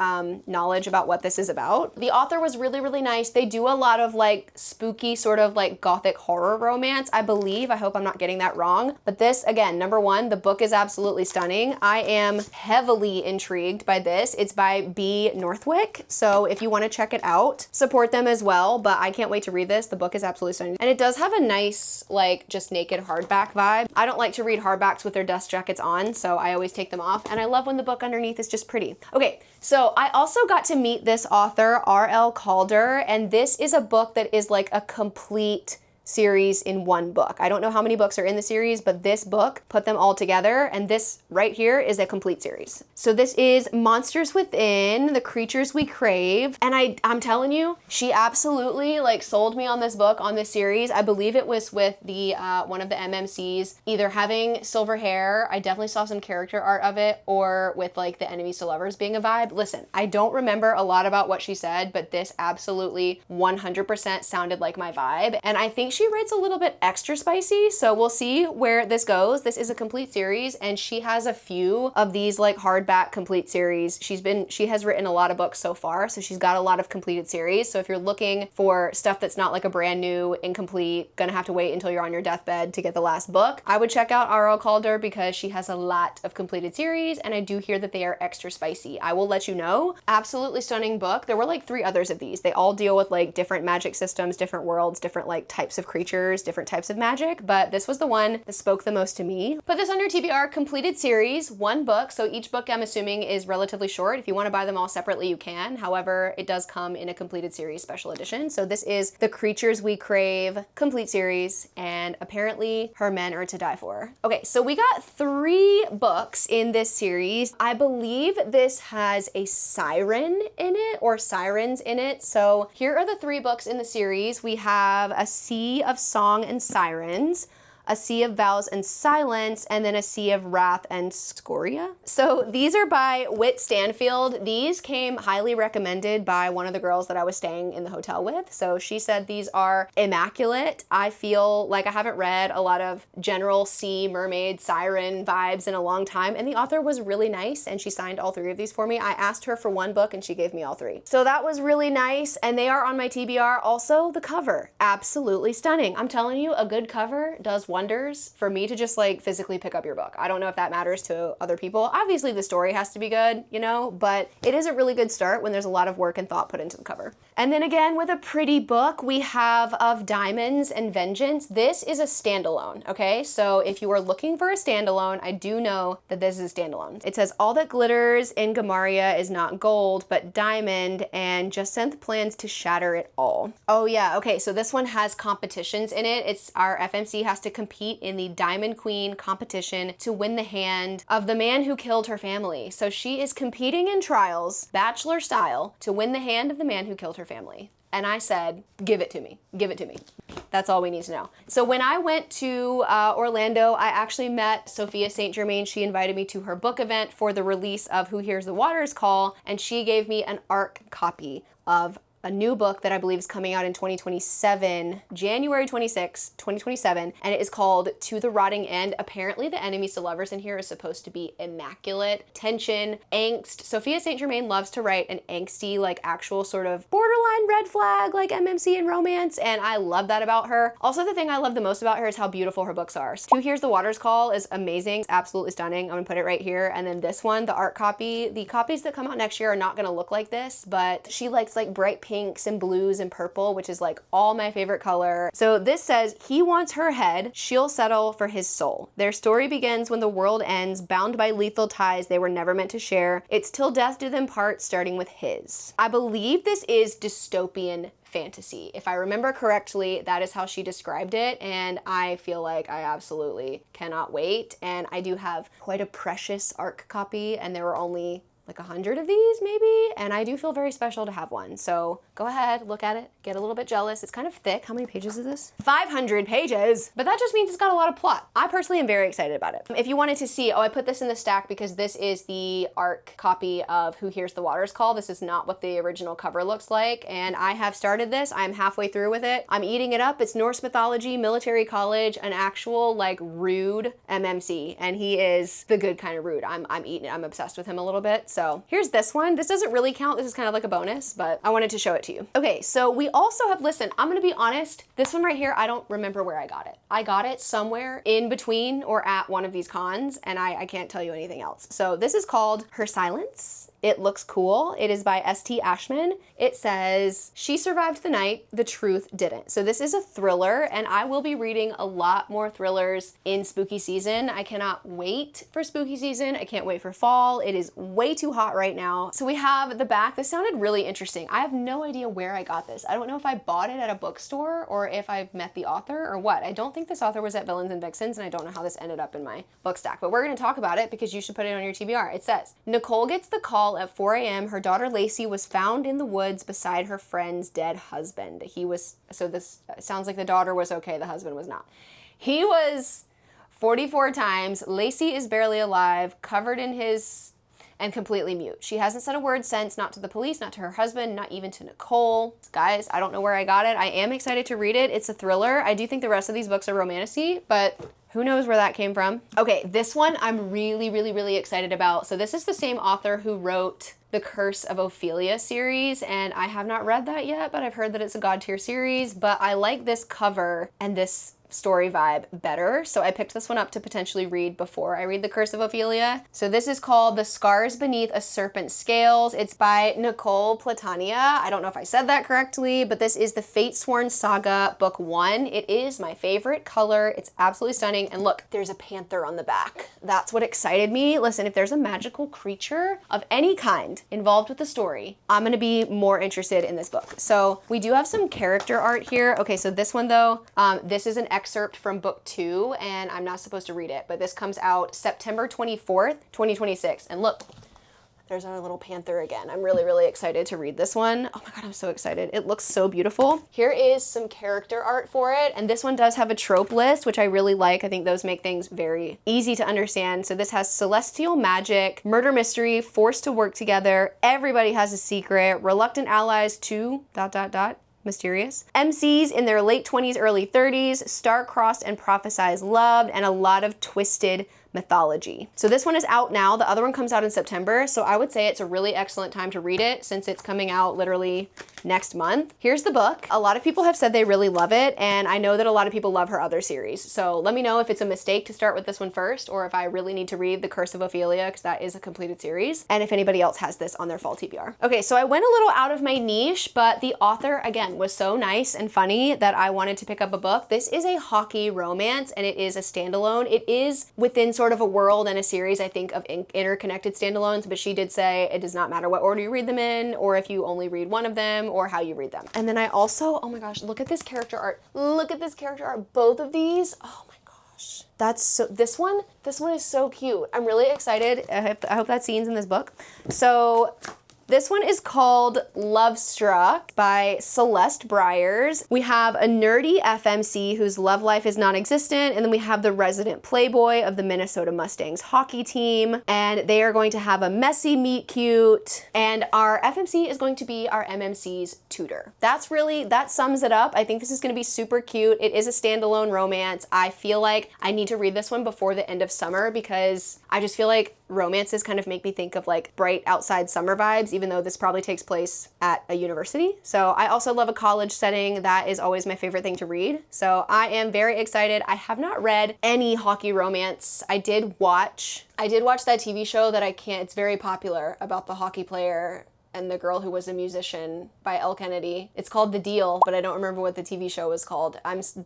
knowledge about what this is about. The author was really, really nice. They do a lot of like spooky sort of like gothic horror romance, I believe. I hope I'm not getting that wrong. But this, again, number one, the book is absolutely stunning. I am heavily intrigued by this. It's by Bea Northwick. So if you want to check it out, support them as well. But I can't wait to read this. The book is absolutely stunning. And it does have a nice nice, like just naked hardback vibe. I don't like to read hardbacks with their dust jackets on, so I always take them off. And I love when the book underneath is just pretty. Okay, so I also got to meet this author, R.L. Caulder, and this is a book that is like a complete series in one book. I don't know how many books are in the series, but this book put them all together, and this right here is a complete series. So this is Monsters Within, The Creatures We Crave, and I'm telling you, she absolutely like sold me on this book, on this series. I believe it was with the one of the MMCs either having silver hair, I definitely saw some character art of it, or with like the enemies to lovers being a vibe. Listen, I don't remember a lot about what she said, but this absolutely 100% sounded like my vibe, and I think she writes a little bit extra spicy, so we'll see where this goes. This is a complete series, and she has a few of these like hardback complete series. She has written a lot of books so far, so she's got a lot of completed series. So if you're looking for stuff that's not like a brand new, incomplete, gonna have to wait until you're on your deathbed to get the last book, I would check out R.L. Caulder because she has a lot of completed series, and I do hear that they are extra spicy. I will let you know. Absolutely stunning book. There were like 3 others of these. They all deal with like different magic systems, different worlds, different like types of creatures, different types of magic, but this was the one that spoke the most to me. Put this under TBR, completed series, 1 book, so each book I'm assuming is relatively short. If you want to buy them all separately, you can. However, it does come in a completed series special edition. So this is The Creatures We Crave complete series, and apparently her men are to die for. Okay, so we got 3 books in this series. I believe this has a siren in it, or sirens in it. So here are the 3 books in the series. We have A Sea of Song and Sirens, A Sea of Vows and Silence, and then A Sea of Wrath and Scoria. So these are by Whit Stanfield. These came highly recommended by one of the girls that I was staying in the hotel with. So she said these are immaculate. I feel like I haven't read a lot of general sea, mermaid, siren vibes in a long time, and the author was really nice, and she signed all 3 of these for me. I asked her for 1 book and she gave me all 3. So that was really nice, and they are on my TBR. Also, the cover, absolutely stunning. I'm telling you, a good cover does wonders for me to just like physically pick up your book. I don't know if that matters to other people. Obviously the story has to be good, you know, but it is a really good start when there's a lot of work and thought put into the cover. And then again, with a pretty book, we have Of Diamonds and Vengeance. This is a standalone, okay? So if you are looking for a standalone, I do know that this is a standalone. It says, all that glitters in Gamaria is not gold, but diamond, and Jacinth plans to shatter it all. Oh yeah, okay, so this one has competitions in it. It's our FMC has to compete in the Diamond Queen competition to win the hand of the man who killed her family. So she is competing in trials, bachelor style, to win the hand of the man who killed her family. And I said, give it to me, give it to me. That's all we need to know. So when I went to Orlando, I actually met Sophia St. Germain. She invited me to her book event for the release of Who Hears the Waters Call, and she gave me an ARC copy of a new book that I believe is coming out in 2027, January 26, 2027, and it is called To the Rotting End. Apparently the enemies to lovers in here is supposed to be immaculate, tension, angst. Sophia St. Germain loves to write an angsty, like actual sort of borderline red flag, like MMC and romance, and I love that about her. Also, the thing I love the most about her is how beautiful her books are. Who Hears the Waters Call is amazing, it's absolutely stunning. I'm gonna put it right here, and then this one, the art copy, the copies that come out next year are not gonna look like this, but she likes like bright pinks and blues and purple, which is like all my favorite color. So this says, he wants her head, she'll settle for his soul. Their story begins when the world ends, bound by lethal ties they were never meant to share. It's till death do them part, starting with his. I believe this is dystopian fantasy. If I remember correctly, that is how she described it, and I feel like I absolutely cannot wait. And I do have quite a precious ARC copy, and there were only like 100 of these maybe, and I do feel very special to have one. So go ahead, look at it, get a little bit jealous. It's kind of thick. How many pages is this? 500 pages, but that just means it's got a lot of plot. I personally am very excited about it. If you wanted to see, oh, I put this in the stack because this is the ARC copy of Who Hears the Waters Call. This is not what the original cover looks like, and I have started this. I'm halfway through with it. I'm eating it up. It's Norse mythology, military college, an actual like rude MMC, and he is the good kind of rude. I'm eating it. I'm obsessed with him a little bit. So here's this one. This doesn't really count. This is kind of like a bonus, but I wanted to show it to you. Okay, so we also have, listen, I'm gonna be honest, this one right here, I don't remember where I got it. I got it somewhere in between or at one of these cons, and I can't tell you anything else. So this is called Her Silence, It looks cool. It is by S.T. Ashman. It says, she survived the night, the truth didn't. So this is a thriller, and I will be reading a lot more thrillers in spooky season. I cannot wait for spooky season. I can't wait for fall. It is way too hot right now. So we have the back. This sounded really interesting. I have no idea where I got this. I don't know if I bought it at a bookstore or if I met the author or what. I don't think this author was at Villains and Vixens, and I don't know how this ended up in my book stack, but we're gonna talk about it because you should put it on your TBR. It says, Nicole gets the call at 4 a.m. Her daughter Lacey was found in the woods beside her friend's dead husband. So this sounds like the daughter was okay, the husband was not. He was 44 times. Lacey is barely alive, covered in his, and completely mute. She hasn't said a word since, not to the police, not to her husband, not even to Nicole. Guys, I don't know where I got it. I am excited to read it. It's a thriller. I do think the rest of these books are romantasy, but who knows where that came from. Okay, this one I'm really excited about. So this is the same author who wrote the Curse of Ophelia series, and I have not read that yet, but I've heard that it's a god tier series, but I like this cover and this story vibe better, so I picked this one up to potentially read before I read The Curse of Ophelia. So this is called The Scars Beneath a Serpent's Scales. It's by Nicole Platania. I don't know if I said that correctly, but this is the Fatesworn Saga Book 1. It is my favorite color. It's absolutely stunning, and look, there's a panther on the back. That's what excited me. Listen, if there's a magical creature of any kind involved with the story, I'm gonna be more interested in this book. So we do have some character art here. Okay, so this one though, this is an excerpt from book 2, and I'm not supposed to read it, but this comes out September 24th, 2026. And look, there's our little panther again. I'm really excited to read this one. Oh my God, I'm so excited. It looks so beautiful. Here is some character art for it. And this one does have a trope list, which I really like. I think those make things very easy to understand. So this has celestial magic, murder mystery, forced to work together, everybody has a secret, reluctant allies to ... mysterious. MCs in their late 20s, early 30s, star-crossed and prophesized loved, and a lot of twisted mythology. So this one is out now. The other one comes out in September, so I would say it's a really excellent time to read it since it's coming out literally next month. Here's the book. A lot of people have said they really love it, and I know that a lot of people love her other series. So let me know if it's a mistake to start with this one first, or if I really need to read The Curse of Ophelia, because that is a completed series, and if anybody else has this on their fall TBR. Okay, so I went a little out of my niche, but the author, again, was so nice and funny that I wanted to pick up a book. This is a hockey romance, and it is a standalone. It is within sort of a world and a series, I think, of interconnected standalones, but she did say it does not matter what order you read them in, or if you only read one of them, or how you read them. And then I also, oh my gosh, look at this character art. Look at this character art. Both of these, oh my gosh. That's so, this one is so cute. I'm really excited. I hope that scene's in this book. So this one is called Love Struck by Celeste Briers. We have a nerdy FMC whose love life is non-existent, and then we have the resident playboy of the Minnesota Mustangs hockey team, and they are going to have a messy meet cute, and our FMC is going to be our MMC's tutor. That sums it up. I think this is going to be super cute. It is a standalone romance. I feel like I need to read this one before the end of summer because I just feel like romances kind of make me think of like bright outside summer vibes, even though this probably takes place at a university. So I also love a college setting. That is always my favorite thing to read. So I am very excited. I have not read any hockey romance. I did watch that TV show that it's very popular about the hockey player and the girl who was a musician by Elle Kennedy. It's called The Deal, but I don't remember what the TV show was called.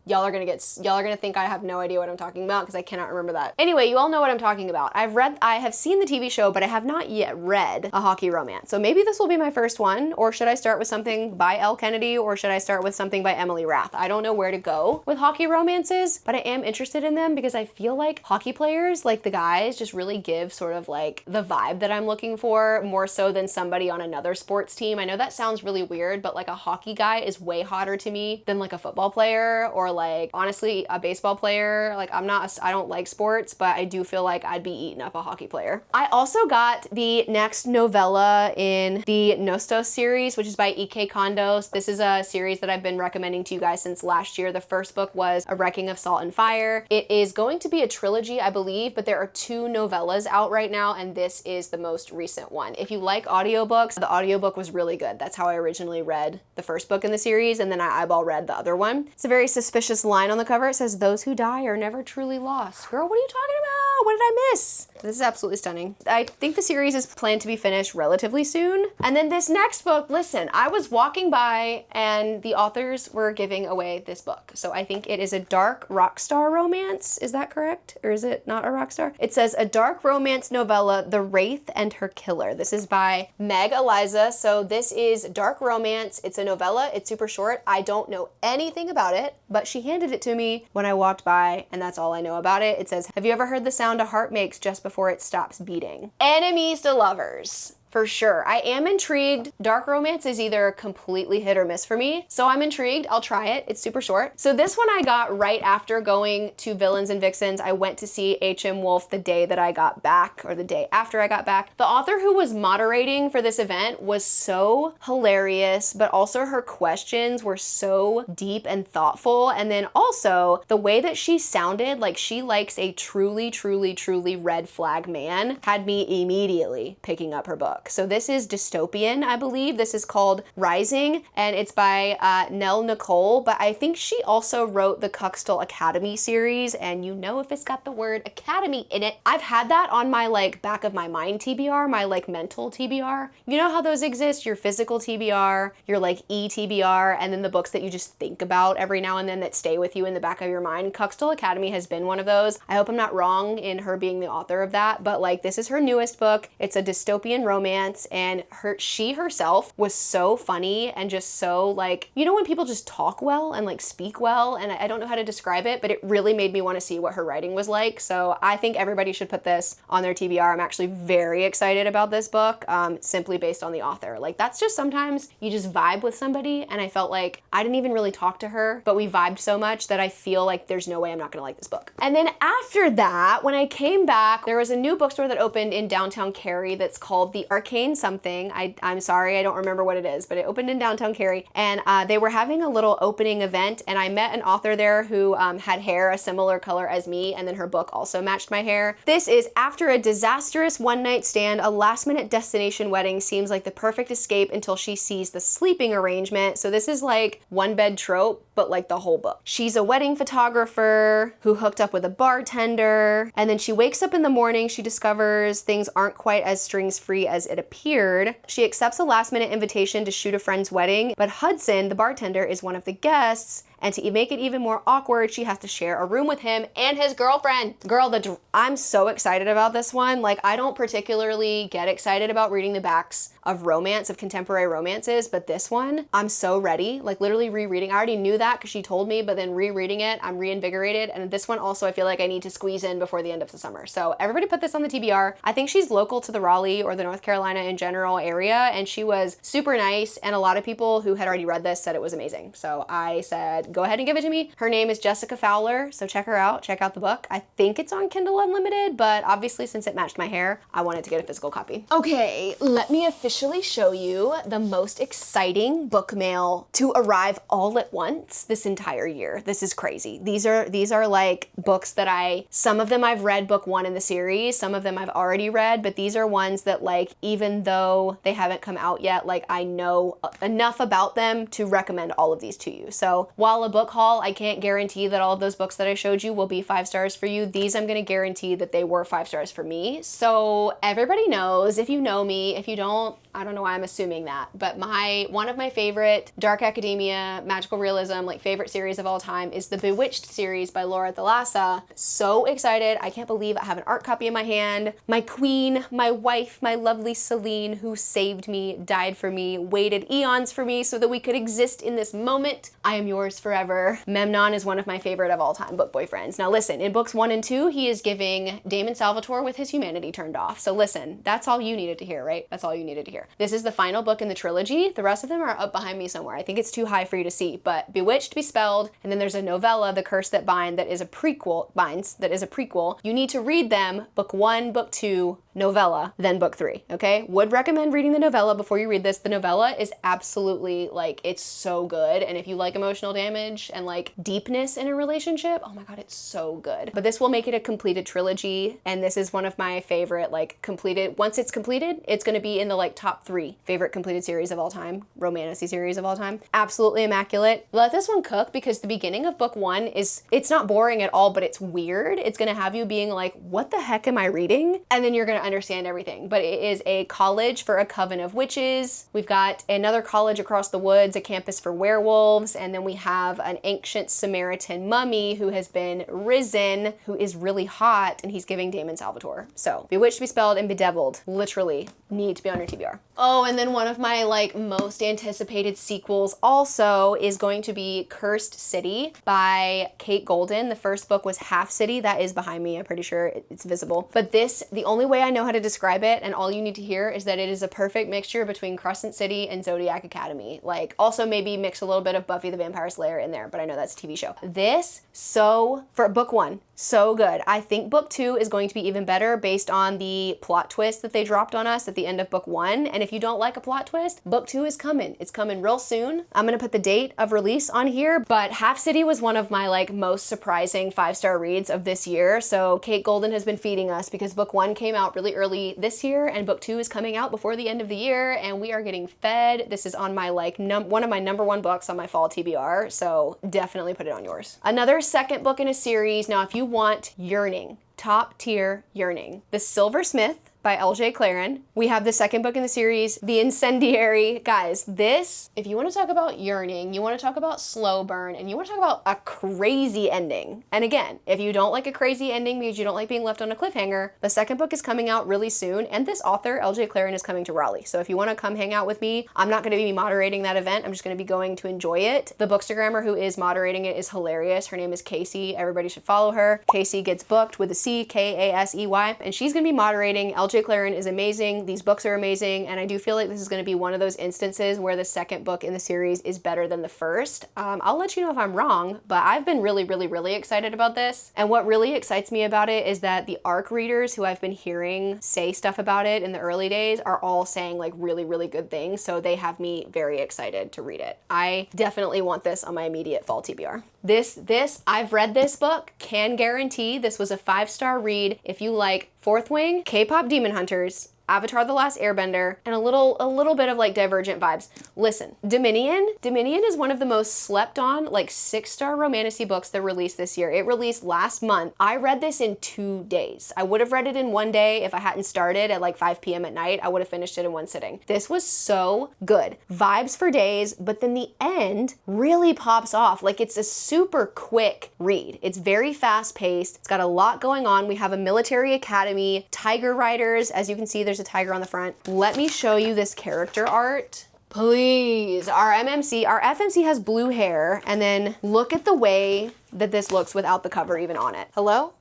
Y'all are gonna think I have no idea what I'm talking about because I cannot remember that. Anyway, you all know what I'm talking about. I have seen the TV show, but I have not yet read a hockey romance. So maybe this will be my first one, or should I start with something by Elle Kennedy, or should I start with something by Emily Rath? I don't know where to go with hockey romances, but I am interested in them because I feel like hockey players, like the guys, just really give sort of like the vibe that I'm looking for, more so than somebody on another sports team. I know that sounds really weird, but like a hockey guy is way hotter to me than like a football player, or like honestly a baseball player. Like I don't like sports, but I do feel like I'd be eating up a hockey player. I also got the next novella in the Nostos series, which is by E.K. Kondos. This is a series that I've been recommending to you guys since last year. The first book was A Wrecking of Salt and Fire. It is going to be a trilogy, I believe, but there are 2 novellas out right now, and this is the most recent one. If you like audiobooks, the audiobook was really good. That's how I originally read the first book in the series, and then I eyeball read the other one. It's a very suspicious line on the cover. It says, "Those who die are never truly lost." Girl, what are you talking about? what did I miss? This is absolutely stunning. I think the series is planned to be finished relatively soon. And then this next book, listen, I was walking by and the authors were giving away this book. So I think it is a dark rock star romance. Is that correct? Or is it not a rock star? It says a dark romance novella, The Wraith and Her Killer. This is by Meg Eliza. So this is dark romance. It's a novella. It's super short. I don't know anything about it, but she handed it to me when I walked by, and that's all I know about it. It says, have you ever heard the sound a heart makes just before it stops beating? Enemies to lovers. For sure. I am intrigued. Dark romance is either completely hit or miss for me, so I'm intrigued. I'll try it. It's super short. So this one I got right after going to Villains and Vixens. I went to see H.M. Wolf the day that I got back, or the day after I got back. The author who was moderating for this event was so hilarious, but also her questions were so deep and thoughtful. And then also the way that she sounded like she likes a truly, truly, truly red flag man had me immediately picking up her book. So this is dystopian, I believe. This is called Rising, and it's by Nell Nicole, but I think she also wrote the Cuxtal Academy series, and you know if it's got the word academy in it. I've had that on my like back of my mind TBR, my like mental TBR. You know how those exist? Your physical TBR, your like ETBR, and then the books that you just think about every now and then that stay with you in the back of your mind. Cuxtal Academy has been one of those. I hope I'm not wrong in her being the author of that, but like this is her newest book. It's a dystopian romance, and she herself was so funny and just so like, you know when people just talk well and like speak well, and I don't know how to describe it, but it really made me want to see what her writing was like. So I think everybody should put this on their TBR. I'm actually very excited about this book, simply based on the author. Like that's just sometimes you just vibe with somebody, and I felt like I didn't even really talk to her, but we vibed so much that I feel like there's no way I'm not gonna like this book. And then after that, when I came back, there was a new bookstore that opened in downtown Cary that's called the Arcane something. I'm sorry, I don't remember what it is, but it opened in downtown Cary, and they were having a little opening event, and I met an author there who had hair a similar color as me, and then her book also matched my hair. This is After a Disastrous One-Night Stand, a last-minute destination wedding seems like the perfect escape until she sees the sleeping arrangement. So this is like one bed trope, but like the whole book. She's a wedding photographer who hooked up with a bartender, and then she wakes up in the morning, she discovers things aren't quite as strings free as it appeared. She accepts a last minute invitation to shoot a friend's wedding, but Hudson, the bartender, is one of the guests, and to make it even more awkward, she has to share a room with him and his girlfriend. Girl, I'm so excited about this one. Like, I don't particularly get excited about reading the backs of romance, of contemporary romances, but this one, I'm so ready. Like, literally rereading. I already knew that because she told me, but then rereading it, I'm reinvigorated. And this one also, I feel like I need to squeeze in before the end of the summer. So everybody put this on the TBR. I think she's local to the Raleigh or the North Carolina in general area, and she was super nice, and a lot of people who had already read this said it was amazing. So I said, go ahead and give it to me. Her name is Jessica Fowler, so check her out. Check out the book. I think it's on Kindle Unlimited, but obviously since it matched my hair, I wanted to get a physical copy. Okay, let me officially show you the most exciting book mail to arrive all at once this entire year. This is crazy. These are like books that some of them I've read book one in the series, some of them I've already read, but these are ones that like, even though they haven't come out yet, like I know enough about them to recommend all of these to you. So while a book haul, I can't guarantee that all of those books that I showed you will be 5 stars for you. These I'm gonna guarantee that they were 5 stars for me. So everybody knows, if you know me, if you don't, I don't know why I'm assuming that, but one of my favorite dark academia, magical realism, like favorite series of all time is the Bewitched series by Laura Thalassa. So excited. I can't believe I have an art copy in my hand. My queen, my wife, my lovely Selene, who saved me, died for me, waited eons for me so that we could exist in this moment. I am yours forever. Memnon is one of my favorite of all time book boyfriends. Now listen, in books 1 and 2, he is giving Damon Salvatore with his humanity turned off. So listen, that's all you needed to hear, right? That's all you needed to hear. This is the final book in the trilogy. The rest of them are up behind me somewhere. I think it's too high for you to see, but Bewitched, Bespelled, and then there's a novella, The Curse That Binds, that is a prequel. You need to read them, book 1, book 2, novella, then book 3, okay? Would recommend reading the novella before you read this. The novella is absolutely, like, it's so good, and if you like emotional damage, damage and like deepness in a relationship. Oh my God, it's so good. But this will make it a completed trilogy. And this is one of my favorite, like completed, once it's completed, it's gonna be in the like top 3 favorite completed series of all time, romantasy series of all time. Absolutely immaculate. Let this one cook because the beginning of book 1 is, it's not boring at all, but it's weird. It's gonna have you being like, what the heck am I reading? And then you're gonna understand everything. But it is a college for a coven of witches. We've got another college across the woods, a campus for werewolves, and then we have an ancient Samaritan mummy who has been risen, who is really hot, and he's giving Damon Salvatore. So Bewitched, Bespelled, and Bedeviled literally need to be on your TBR. Oh, and then one of my like most anticipated sequels also is going to be Cursed City by Kate Golden. The first book was Half City. That is behind me. I'm pretty sure it's visible. But this, the only way I know how to describe it, and all you need to hear, is that it is a perfect mixture between Crescent City and Zodiac Academy. Like also maybe mix a little bit of Buffy the Vampire Slayer in there, but I know that's a TV show. This, for book 1, so good. I think book 2 is going to be even better based on the plot twist that they dropped on us at the end of book 1. And if you don't like a plot twist, book 2 is coming. It's coming real soon. I'm gonna put the date of release on here, but Half City was one of my like most surprising 5-star reads of this year. So Kate Golden has been feeding us because book 1 came out really early this year and book 2 is coming out before the end of the year and we are getting fed. This is on my like one of my #1 books on my fall TBR. So definitely put it on yours. Another second book in a series. Now, if you want yearning, top tier yearning, The Silversmith by L.J. Claren. We have the second book in the series, The Incendiary. Guys, this, if you want to talk about yearning, you want to talk about slow burn, and you want to talk about a crazy ending. And again, if you don't like a crazy ending because you don't like being left on a cliffhanger, the second book is coming out really soon, and this author, L.J. Claren, is coming to Raleigh. So if you want to come hang out with me, I'm not going to be moderating that event. I'm just going to be going to enjoy it. The bookstagrammer who is moderating it is hilarious. Her name is Casey. Everybody should follow her. Casey Gets Booked with a C, Kasey, and she's going to be moderating. L.J. Claren is amazing. These books are amazing, and I do feel like this is going to be one of those instances where the second book in the series is better than the first. I'll let you know if I'm wrong, but I've been really excited about this. And what really excites me about it is that the ARC readers who I've been hearing say stuff about it in the early days are all saying like really good things, so they have me very excited to read it. I definitely want this on my immediate fall TBR. I've read this book, can guarantee this was a 5-star read if you like Fourth Wing, K-pop Demon Hunters, Avatar: The Last Airbender, and a little bit of like Divergent vibes. Listen, Dominion is one of the most slept on like 6-star romantasy books that released this year. It released last month. I read this in 2 days. I would have read it in 1 day if I hadn't started at like 5 p.m. at night. I would have finished it in 1 sitting. This was so good. Vibes for days, but then the end really pops off. Like it's a super quick read. It's very fast paced. It's got a lot going on. We have a military academy, tiger riders. As you can see, there's a tiger on the front. Let me show you this character art. Please, our FMC has blue hair, and then look at the way that this looks without the cover even on it. Hello?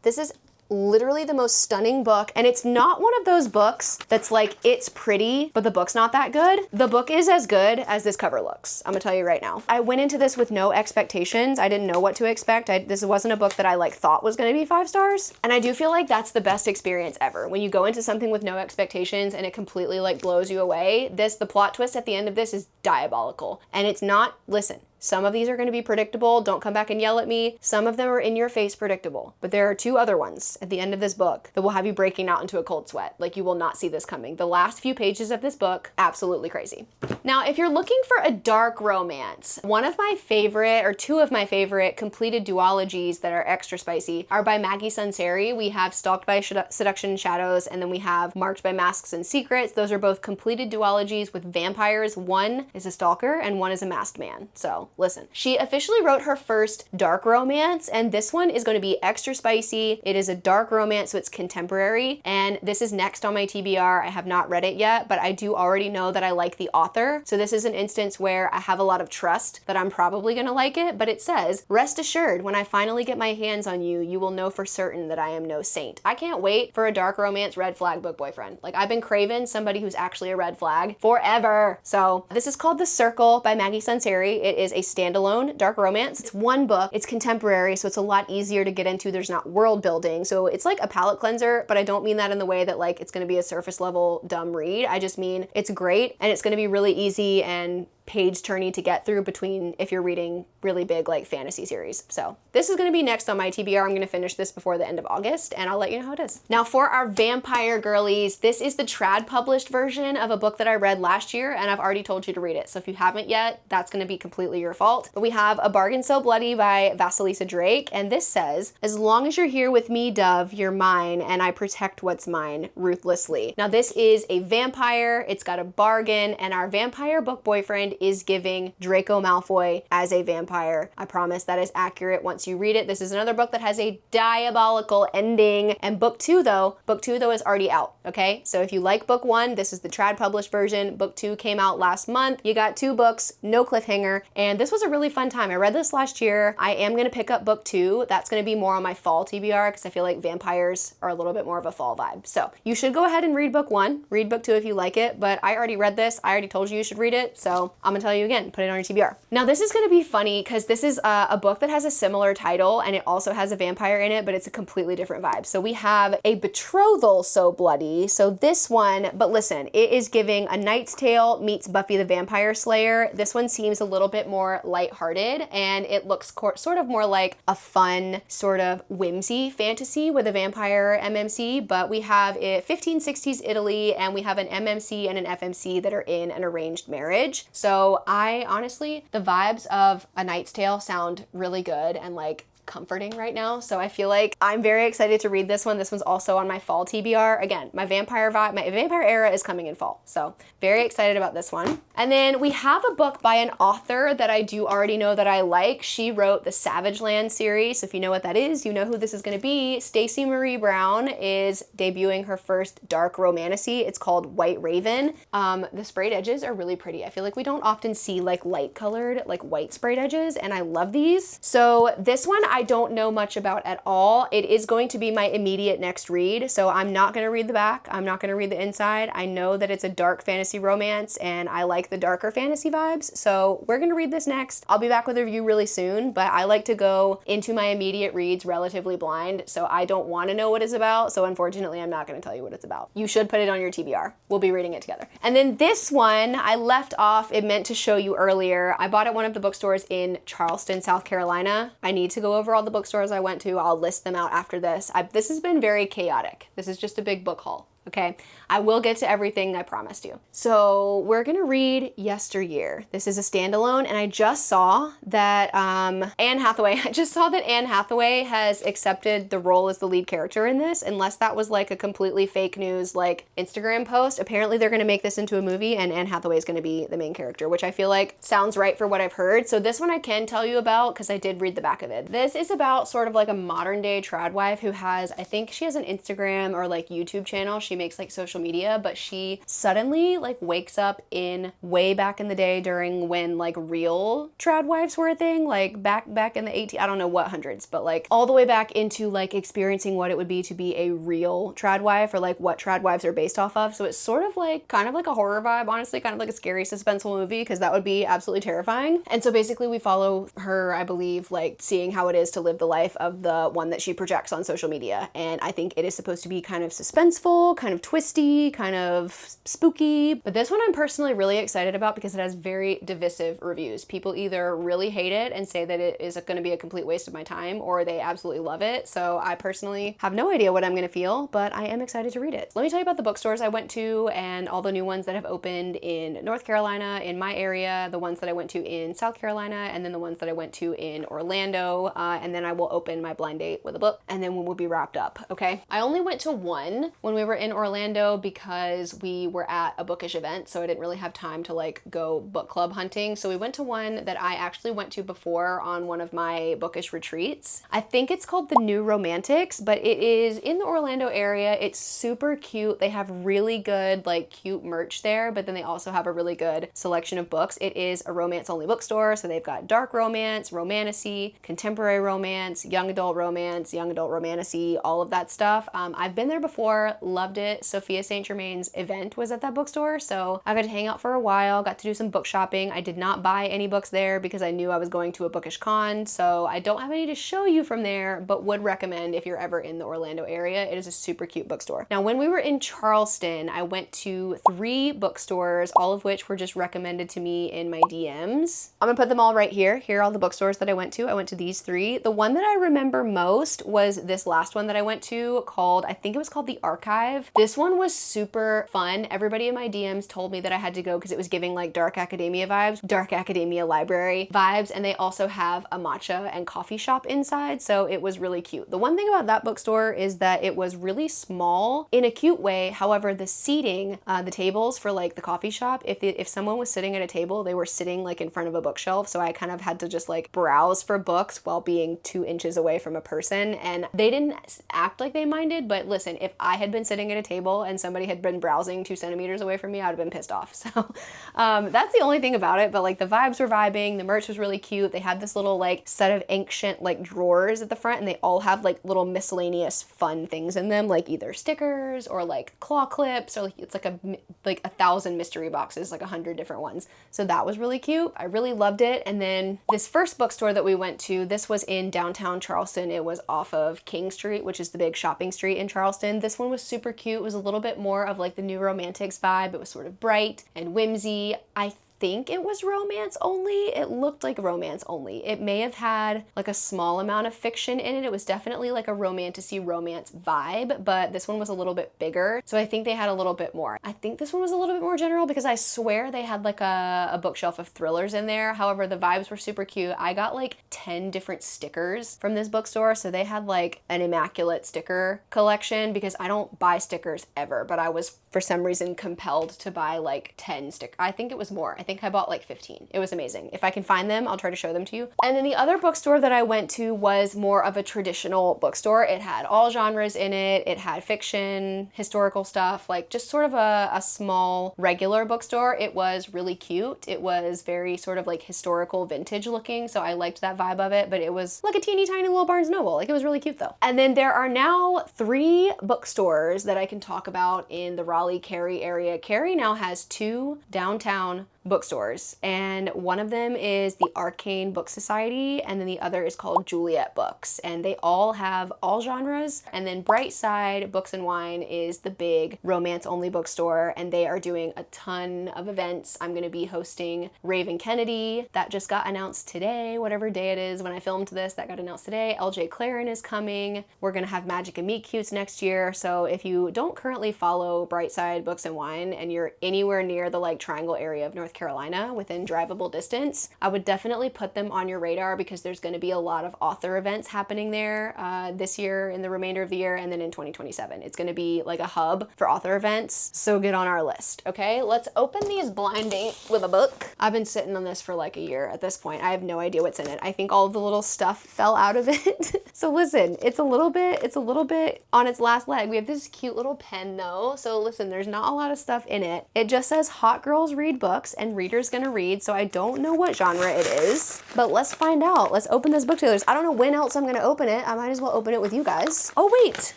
This is literally the most stunning book, and it's not one of those books that's like, it's pretty, but the book's not that good. The book is as good as this cover looks. I'm gonna tell you right now. I went into this with no expectations. I didn't know what to expect. This wasn't a book that I like thought was gonna be 5 stars. And I do feel like that's the best experience ever. When you go into something with no expectations and it completely like blows you away. The plot twist at the end of this is diabolical. And it's not, listen, some of these are going to be predictable. Don't come back and yell at me. Some of them are in your face predictable. But there are 2 other ones at the end of this book that will have you breaking out into a cold sweat. Like you will not see this coming. The last few pages of this book, absolutely crazy. Now, if you're looking for a dark romance, one of my favorite, or 2 of my favorite completed duologies that are extra spicy are by Maggie Sunseri. We have Stalked by Seduction and Shadows, and then we have Marked by Masks and Secrets. Those are both completed duologies with vampires. One is a stalker and one is a masked man. So listen, she officially wrote her first dark romance, and this one is going to be extra spicy. It is a dark romance, so it's contemporary, and this is next on my TBR. I have not read it yet, but I do already know that I like the author. So this is an instance where I have a lot of trust that I'm probably going to like it, but it says, rest assured, when I finally get my hands on you, you will know for certain that I am no saint. I can't wait for a dark romance red flag book boyfriend. Like I've been craving somebody who's actually a red flag forever. So this is called The Circle by Maggie Sunseri. It is a standalone dark romance. It's 1 book. It's contemporary, so it's a lot easier to get into. There's not world building. So it's like a palate cleanser, but I don't mean that in the way that like it's going to be a surface level dumb read. I just mean it's great and it's going to be really easy and page turning to get through between if you're reading really big like fantasy series. So this is gonna be next on my TBR. I'm gonna finish this before the end of August and I'll let you know how it is. Now for our vampire girlies, this is the trad published version of a book that I read last year and I've already told you to read it. So if you haven't yet, that's gonna be completely your fault. But we have A Bargain So Bloody by Vasilisa Drake, and this says, as long as you're here with me, Dove, you're mine, and I protect what's mine ruthlessly. Now this is a vampire, it's got a bargain, and our vampire book boyfriend is giving Draco Malfoy as a vampire. I promise that is accurate once you read it. This is another book that has a diabolical ending, and book two though is already out, okay? So if you like book one, this is the trad published version. Book two came out last month. You got 2 books, no cliffhanger, and this was a really fun time. I read this last year. I am gonna pick up book 2. That's gonna be more on my fall TBR because I feel like vampires are a little bit more of a fall vibe. So you should go ahead and read book 1, read book 2 if you like it, but I already read this. I already told you should read it, so I'm gonna tell you again, put it on your TBR. Now this is gonna be funny because this is a book that has a similar title and it also has a vampire in it, but it's a completely different vibe. So we have A Betrothal So Bloody. So this one, but listen, it is giving A Knight's Tale meets Buffy the Vampire Slayer. This one seems a little bit more lighthearted and it looks sort of more like a fun sort of whimsy fantasy with a vampire MMC, but we have it 1560s Italy and we have an MMC and an FMC that are in an arranged marriage. So I honestly, the vibes of A Knight's Tale sound really good and like comforting right now. So I feel like I'm very excited to read this one. This one's also on my fall TBR. Again, my vampire vibe, my vampire era is coming in fall. So very excited about this one. And then we have a book by an author that I do already know that I like. She wrote the Savage Land series. So if you know what that is, you know who this is going to be. Stacey Marie Brown is debuting her first dark romantasy. It's called White Raven. The sprayed edges are really pretty. I feel like we don't often see like light colored, like white sprayed edges, and I love these. So this one I don't know much about at all. It is going to be my immediate next read, so I'm not going to read the back. I'm not going to read the inside. I know that it's a dark fantasy romance, and I like the darker fantasy vibes, so we're going to read this next. I'll be back with a review really soon, but I like to go into my immediate reads relatively blind, so I don't want to know what it's about, so unfortunately I'm not going to tell you what it's about. You should put it on your TBR. We'll be reading it together. And then this one, I left off, it meant to show you earlier. I bought at one of the bookstores in Charleston, South Carolina. I need to go over all the bookstores I went to. I'll list them out after this. This has been very chaotic. This is just a big book haul. Okay, I will get to everything I promised you. So we're gonna read Yesteryear. This is a standalone, and I just saw that Anne Hathaway has accepted the role as the lead character in this, unless that was like a completely fake news like Instagram post. Apparently they're gonna make this into a movie and Anne Hathaway is gonna be the main character, which I feel like sounds right for what I've heard. So this one I can tell you about because I did read the back of it. This is about sort of like a modern day trad wife who has, I think she has an Instagram or like YouTube channel. She makes like social media, but she suddenly like wakes up in way back in the day during when like real trad wives were a thing, like back in the I don't know what hundreds, but like all the way back into like experiencing what it would be to be a real trad wife or like what trad wives are based off of. So it's sort of like kind of like a horror vibe, honestly, kind of like a scary suspenseful movie because that would be absolutely terrifying. And so basically we follow her, I believe, like seeing how it is to live the life of the one that she projects on social media. And I think it is supposed to be kind of suspenseful, kind of twisty, kind of spooky. But this one I'm personally really excited about because it has very divisive reviews. People either really hate it and say that it is going to be a complete waste of my time, or they absolutely love it. So I personally have no idea what I'm going to feel, but I am excited to read it. Let me tell you about the bookstores I went to and all the new ones that have opened in North Carolina, in my area, the ones that I went to in South Carolina, and then the ones that I went to in Orlando. And then I will open my blind date with a book, and then we'll be wrapped up, okay? I only went to one when we were in Orlando because we were at a bookish event, so I didn't really have time to like go book club hunting. So we went to one that I actually went to before on one of my bookish retreats. I think it's called The New Romantics, but it is in the Orlando area. It's super cute. They have really good like cute merch there, but then they also have a really good selection of books. It is a romance only bookstore, so they've got dark romance, romantasy, contemporary romance, young adult romantasy, all of that stuff. I've been there before, loved it. it. Sophia St. Germain's event was at that bookstore, so I got to hang out for a while, got to do some book shopping. I did not buy any books there because I knew I was going to a bookish con, so I don't have any to show you from there, but would recommend if you're ever in the Orlando area. It is a super cute bookstore. Now, when we were in Charleston, I went to 3 bookstores, all of which were just recommended to me in my DMs. I'm gonna put them all right here. Here are all the bookstores that I went to. I went to these 3. The one that I remember most was this last one that I went to called, I think it was called The Archive. This one was super fun. Everybody in my DMs told me that I had to go because it was giving like dark academia vibes, dark academia library vibes, and they also have a matcha and coffee shop inside, so it was really cute. The one thing about that bookstore is that it was really small in a cute way. However, the seating, the tables for like the coffee shop, if someone was sitting at a table, they were sitting like in front of a bookshelf, so I kind of had to just like browse for books while being 2 inches away from a person, and they didn't act like they minded, but listen, if I had been sitting at a table and somebody had been browsing 2 centimeters away from me, I'd have been pissed off. So that's the only thing about it, but like the vibes were vibing, the merch was really cute. They had this little like set of ancient like drawers at the front, and they all have like little miscellaneous fun things in them, like either stickers or like claw clips, or like it's like a 1,000 mystery boxes, like 100 different ones. So that was really cute. I really loved it. And then this first bookstore that we went to, this was in downtown Charleston. It was off of King Street, which is the big shopping street in Charleston. This one was super cute. It was a little bit more of like the New Romantics vibe. It was sort of bright and whimsy. I think it was romance only. It looked like romance only. It may have had like a small amount of fiction in it. It was definitely like a romantic-y romance vibe, but this one was a little bit bigger, so I think they had a little bit more. I think this one was a little bit more general because I swear they had like a bookshelf of thrillers in there. However, the vibes were super cute. I got like 10 different stickers from this bookstore, so they had like an immaculate sticker collection because I don't buy stickers ever, but I was for some reason compelled to buy like 10 stickers. I think it was more. I think I bought like 15. It was amazing. If I can find them, I'll try to show them to you. And then the other bookstore that I went to was more of a traditional bookstore. It had all genres in it. It had fiction, historical stuff, like just sort of a small regular bookstore. It was really cute. It was very sort of like historical vintage looking, so I liked that vibe of it, but it was like a teeny tiny little Barnes Noble. Like it was really cute though. And then there are now 3 bookstores that I can talk about in the Raleigh-Cary area. Cary now has 2 downtown bookstores, and one of them is the Arcane Book Society, and then the other is called Juliet Books, and they all have all genres. And then Brightside Books and Wine is the big romance only bookstore, and they are doing a ton of events. I'm gonna be hosting Raven Kennedy, that just got announced today, whatever day it is when I filmed this, that got announced today. LJ Claren is coming. We're gonna have Magic and Meet Cutes next year, so if you don't currently follow Brightside Books and Wine and you're anywhere near the like Triangle area of North Carolina within drivable distance, I would definitely put them on your radar because there's going to be a lot of author events happening there this year, in the remainder of the year, and then in 2027. It's going to be like a hub for author events, so get on our list. Okay, let's open these blind date with a book. I've been sitting on this for like a year at this point. I have no idea what's in it. I think all of the little stuff fell out of it. So listen, it's a little bit on its last leg. We have this cute little pen though, so listen, there's not a lot of stuff in it. It just says hot girls read books and readers gonna read, so I don't know what genre it is, but let's find out. Let's open this book together. I don't know when else I'm gonna open it. I might as well open it with you guys. Oh wait,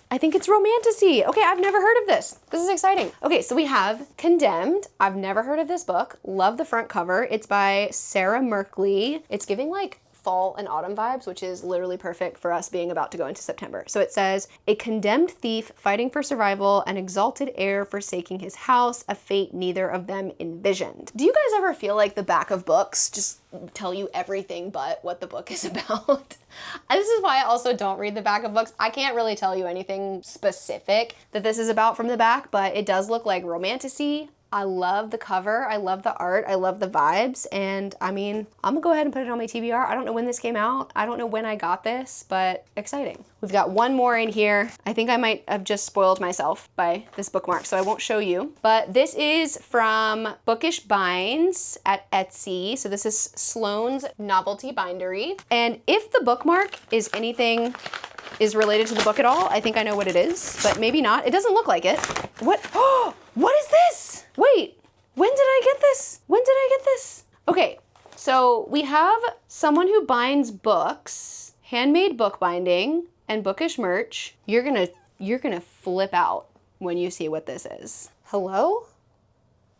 I think it's romantasy. Okay, I've never heard of this. This is exciting. Okay, so we have Condemned. I've never heard of this book. Love the front cover. It's by Sarah Merkley. It's giving like fall and autumn vibes, which is literally perfect for us being about to go into September. So it says, a condemned thief fighting for survival, an exalted heir forsaking his house, a fate neither of them envisioned. Do you guys ever feel like the back of books just tell you everything but what the book is about? This is why I also don't read the back of books. I can't really tell you anything specific that this is about from the back, but it does look like romantasy. I love the cover, I love the art, I love the vibes, and I mean, I'm gonna go ahead and put it on my TBR. I don't know when this came out, I don't know when I got this, but exciting. We've got one more in here. I think I might have just spoiled myself by this bookmark, so I won't show you. But this is from Bookish Binds at Etsy. So this is Sloane's Novelty Bindery. And if the bookmark is anything is related to the book at all, I think I know what it is, but maybe not. It doesn't look like it. What? Oh, what is this? Wait, when did I get this? When did I get this? Okay, so we have someone who binds books, handmade bookbinding, and bookish merch. You're gonna flip out when you see what this is. Hello?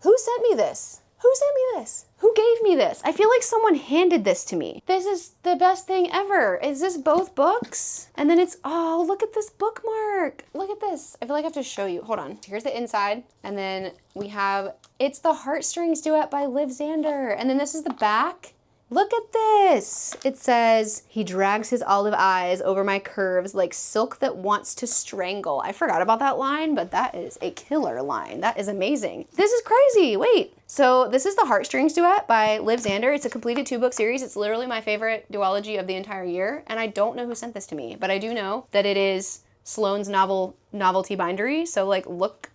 Who sent me this? Who sent me this? Who gave me this? I feel like someone handed this to me. This is the best thing ever. Is this both books? And then it's, oh, look at this bookmark. Look at this. I feel like I have to show you. Hold on. Here's the inside. And then we have, it's the Heartstrings Duet by Liv Xander. And then this is the back. Look at this. It says, he drags his olive eyes over my curves like silk that wants to strangle. I forgot about that line, but that is a killer line. That is amazing. This is crazy. Wait. So this is the Heartstrings Duet by Liv Xander. It's a completed 2-book series. It's literally my favorite duology of the entire year. And I don't know who sent this to me, but I do know that it is Sloane's novelty bindery. So like look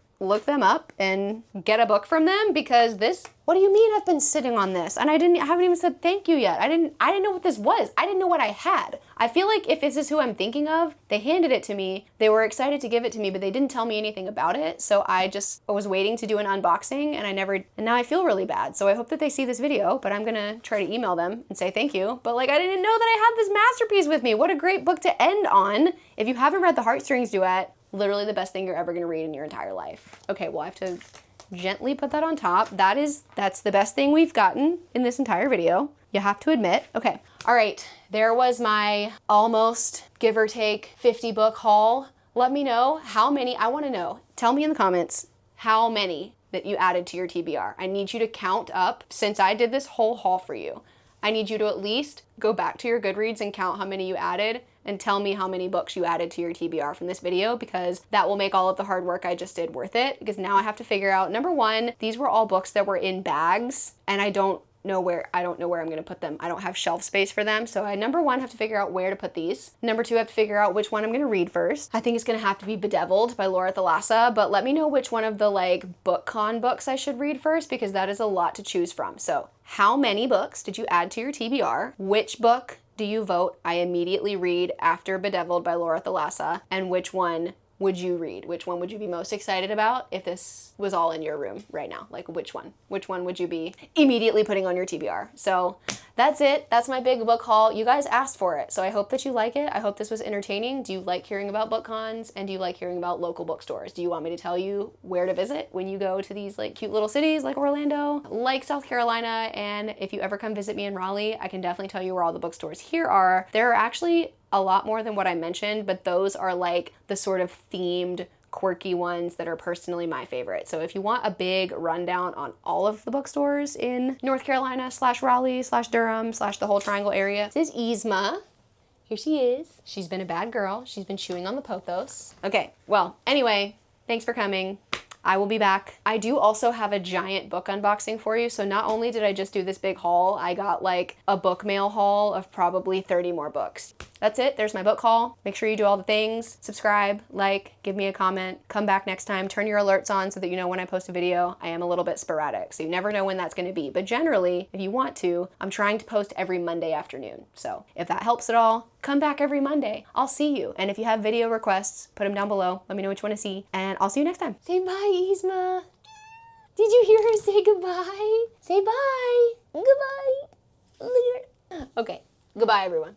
them up and get a book from them, because this, what do you mean I've been sitting on this? And I haven't even said thank you yet. I didn't know what this was. I didn't know what I had. I feel like if this is who I'm thinking of, they handed it to me. They were excited to give it to me, but they didn't tell me anything about it. So I was waiting to do an unboxing and now I feel really bad. So I hope that they see this video, but I'm gonna try to email them and say thank you. But like, I didn't know that I had this masterpiece with me. What a great book to end on. If you haven't read the Heartstrings Duet, literally the best thing you're ever gonna read in your entire life. Okay, well I have to gently put that on top. That's the best thing we've gotten in this entire video. You have to admit. Okay, all right, there was my almost, give or take, 50 book haul. Let me know how many, I wanna know. Tell me in the comments how many that you added to your TBR. I need you to count up, since I did this whole haul for you. I need you to at least go back to your Goodreads and count how many you added and tell me how many books you added to your TBR from this video, because that will make all of the hard work I just did worth it. Because now I have to figure out, number one, these were all books that were in bags and I don't know where I'm gonna put them. I don't have shelf space for them. So I, number one, have to figure out where to put these. Number two, I have to figure out which one I'm gonna read first. I think it's gonna have to be Bedeviled by Laura Thalassa, but let me know which one of the like BookCon books I should read first, because that is a lot to choose from. So how many books did you add to your TBR? Which book do you vote I immediately read after Bedeviled by Laura Thalassa? And which one would you read? Which one would you be most excited about if this was all in your room right now? Like which one? Which one would you be immediately putting on your TBR? So that's it. That's my big book haul. You guys asked for it, so I hope that you like it. I hope this was entertaining. Do you like hearing about book cons? And do you like hearing about local bookstores? Do you want me to tell you where to visit when you go to these like cute little cities like Orlando, like South Carolina? And if you ever come visit me in Raleigh, I can definitely tell you where all the bookstores here are. There are actually a lot more than what I mentioned, but those are like the sort of themed, quirky ones that are personally my favorite. So if you want a big rundown on all of the bookstores in North Carolina / Raleigh / Durham / the whole Triangle area, this is Yzma. Here she is. She's been a bad girl. She's been chewing on the pothos. Okay, well, anyway, thanks for coming. I will be back. I do also have a giant book unboxing for you. So not only did I just do this big haul, I got like a book mail haul of probably 30 more books. That's it. There's my book haul. Make sure you do all the things. Subscribe, like, give me a comment, come back next time, turn your alerts on so that you know when I post a video. I am a little bit sporadic, so you never know when that's gonna be. But generally, if you want to, I'm trying to post every Monday afternoon. So if that helps at all, come back every Monday. I'll see you. And if you have video requests, put them down below. Let me know which one to see. And I'll see you next time. Say bye, Yzma. Did you hear her say goodbye? Say bye. Goodbye. Okay, goodbye everyone.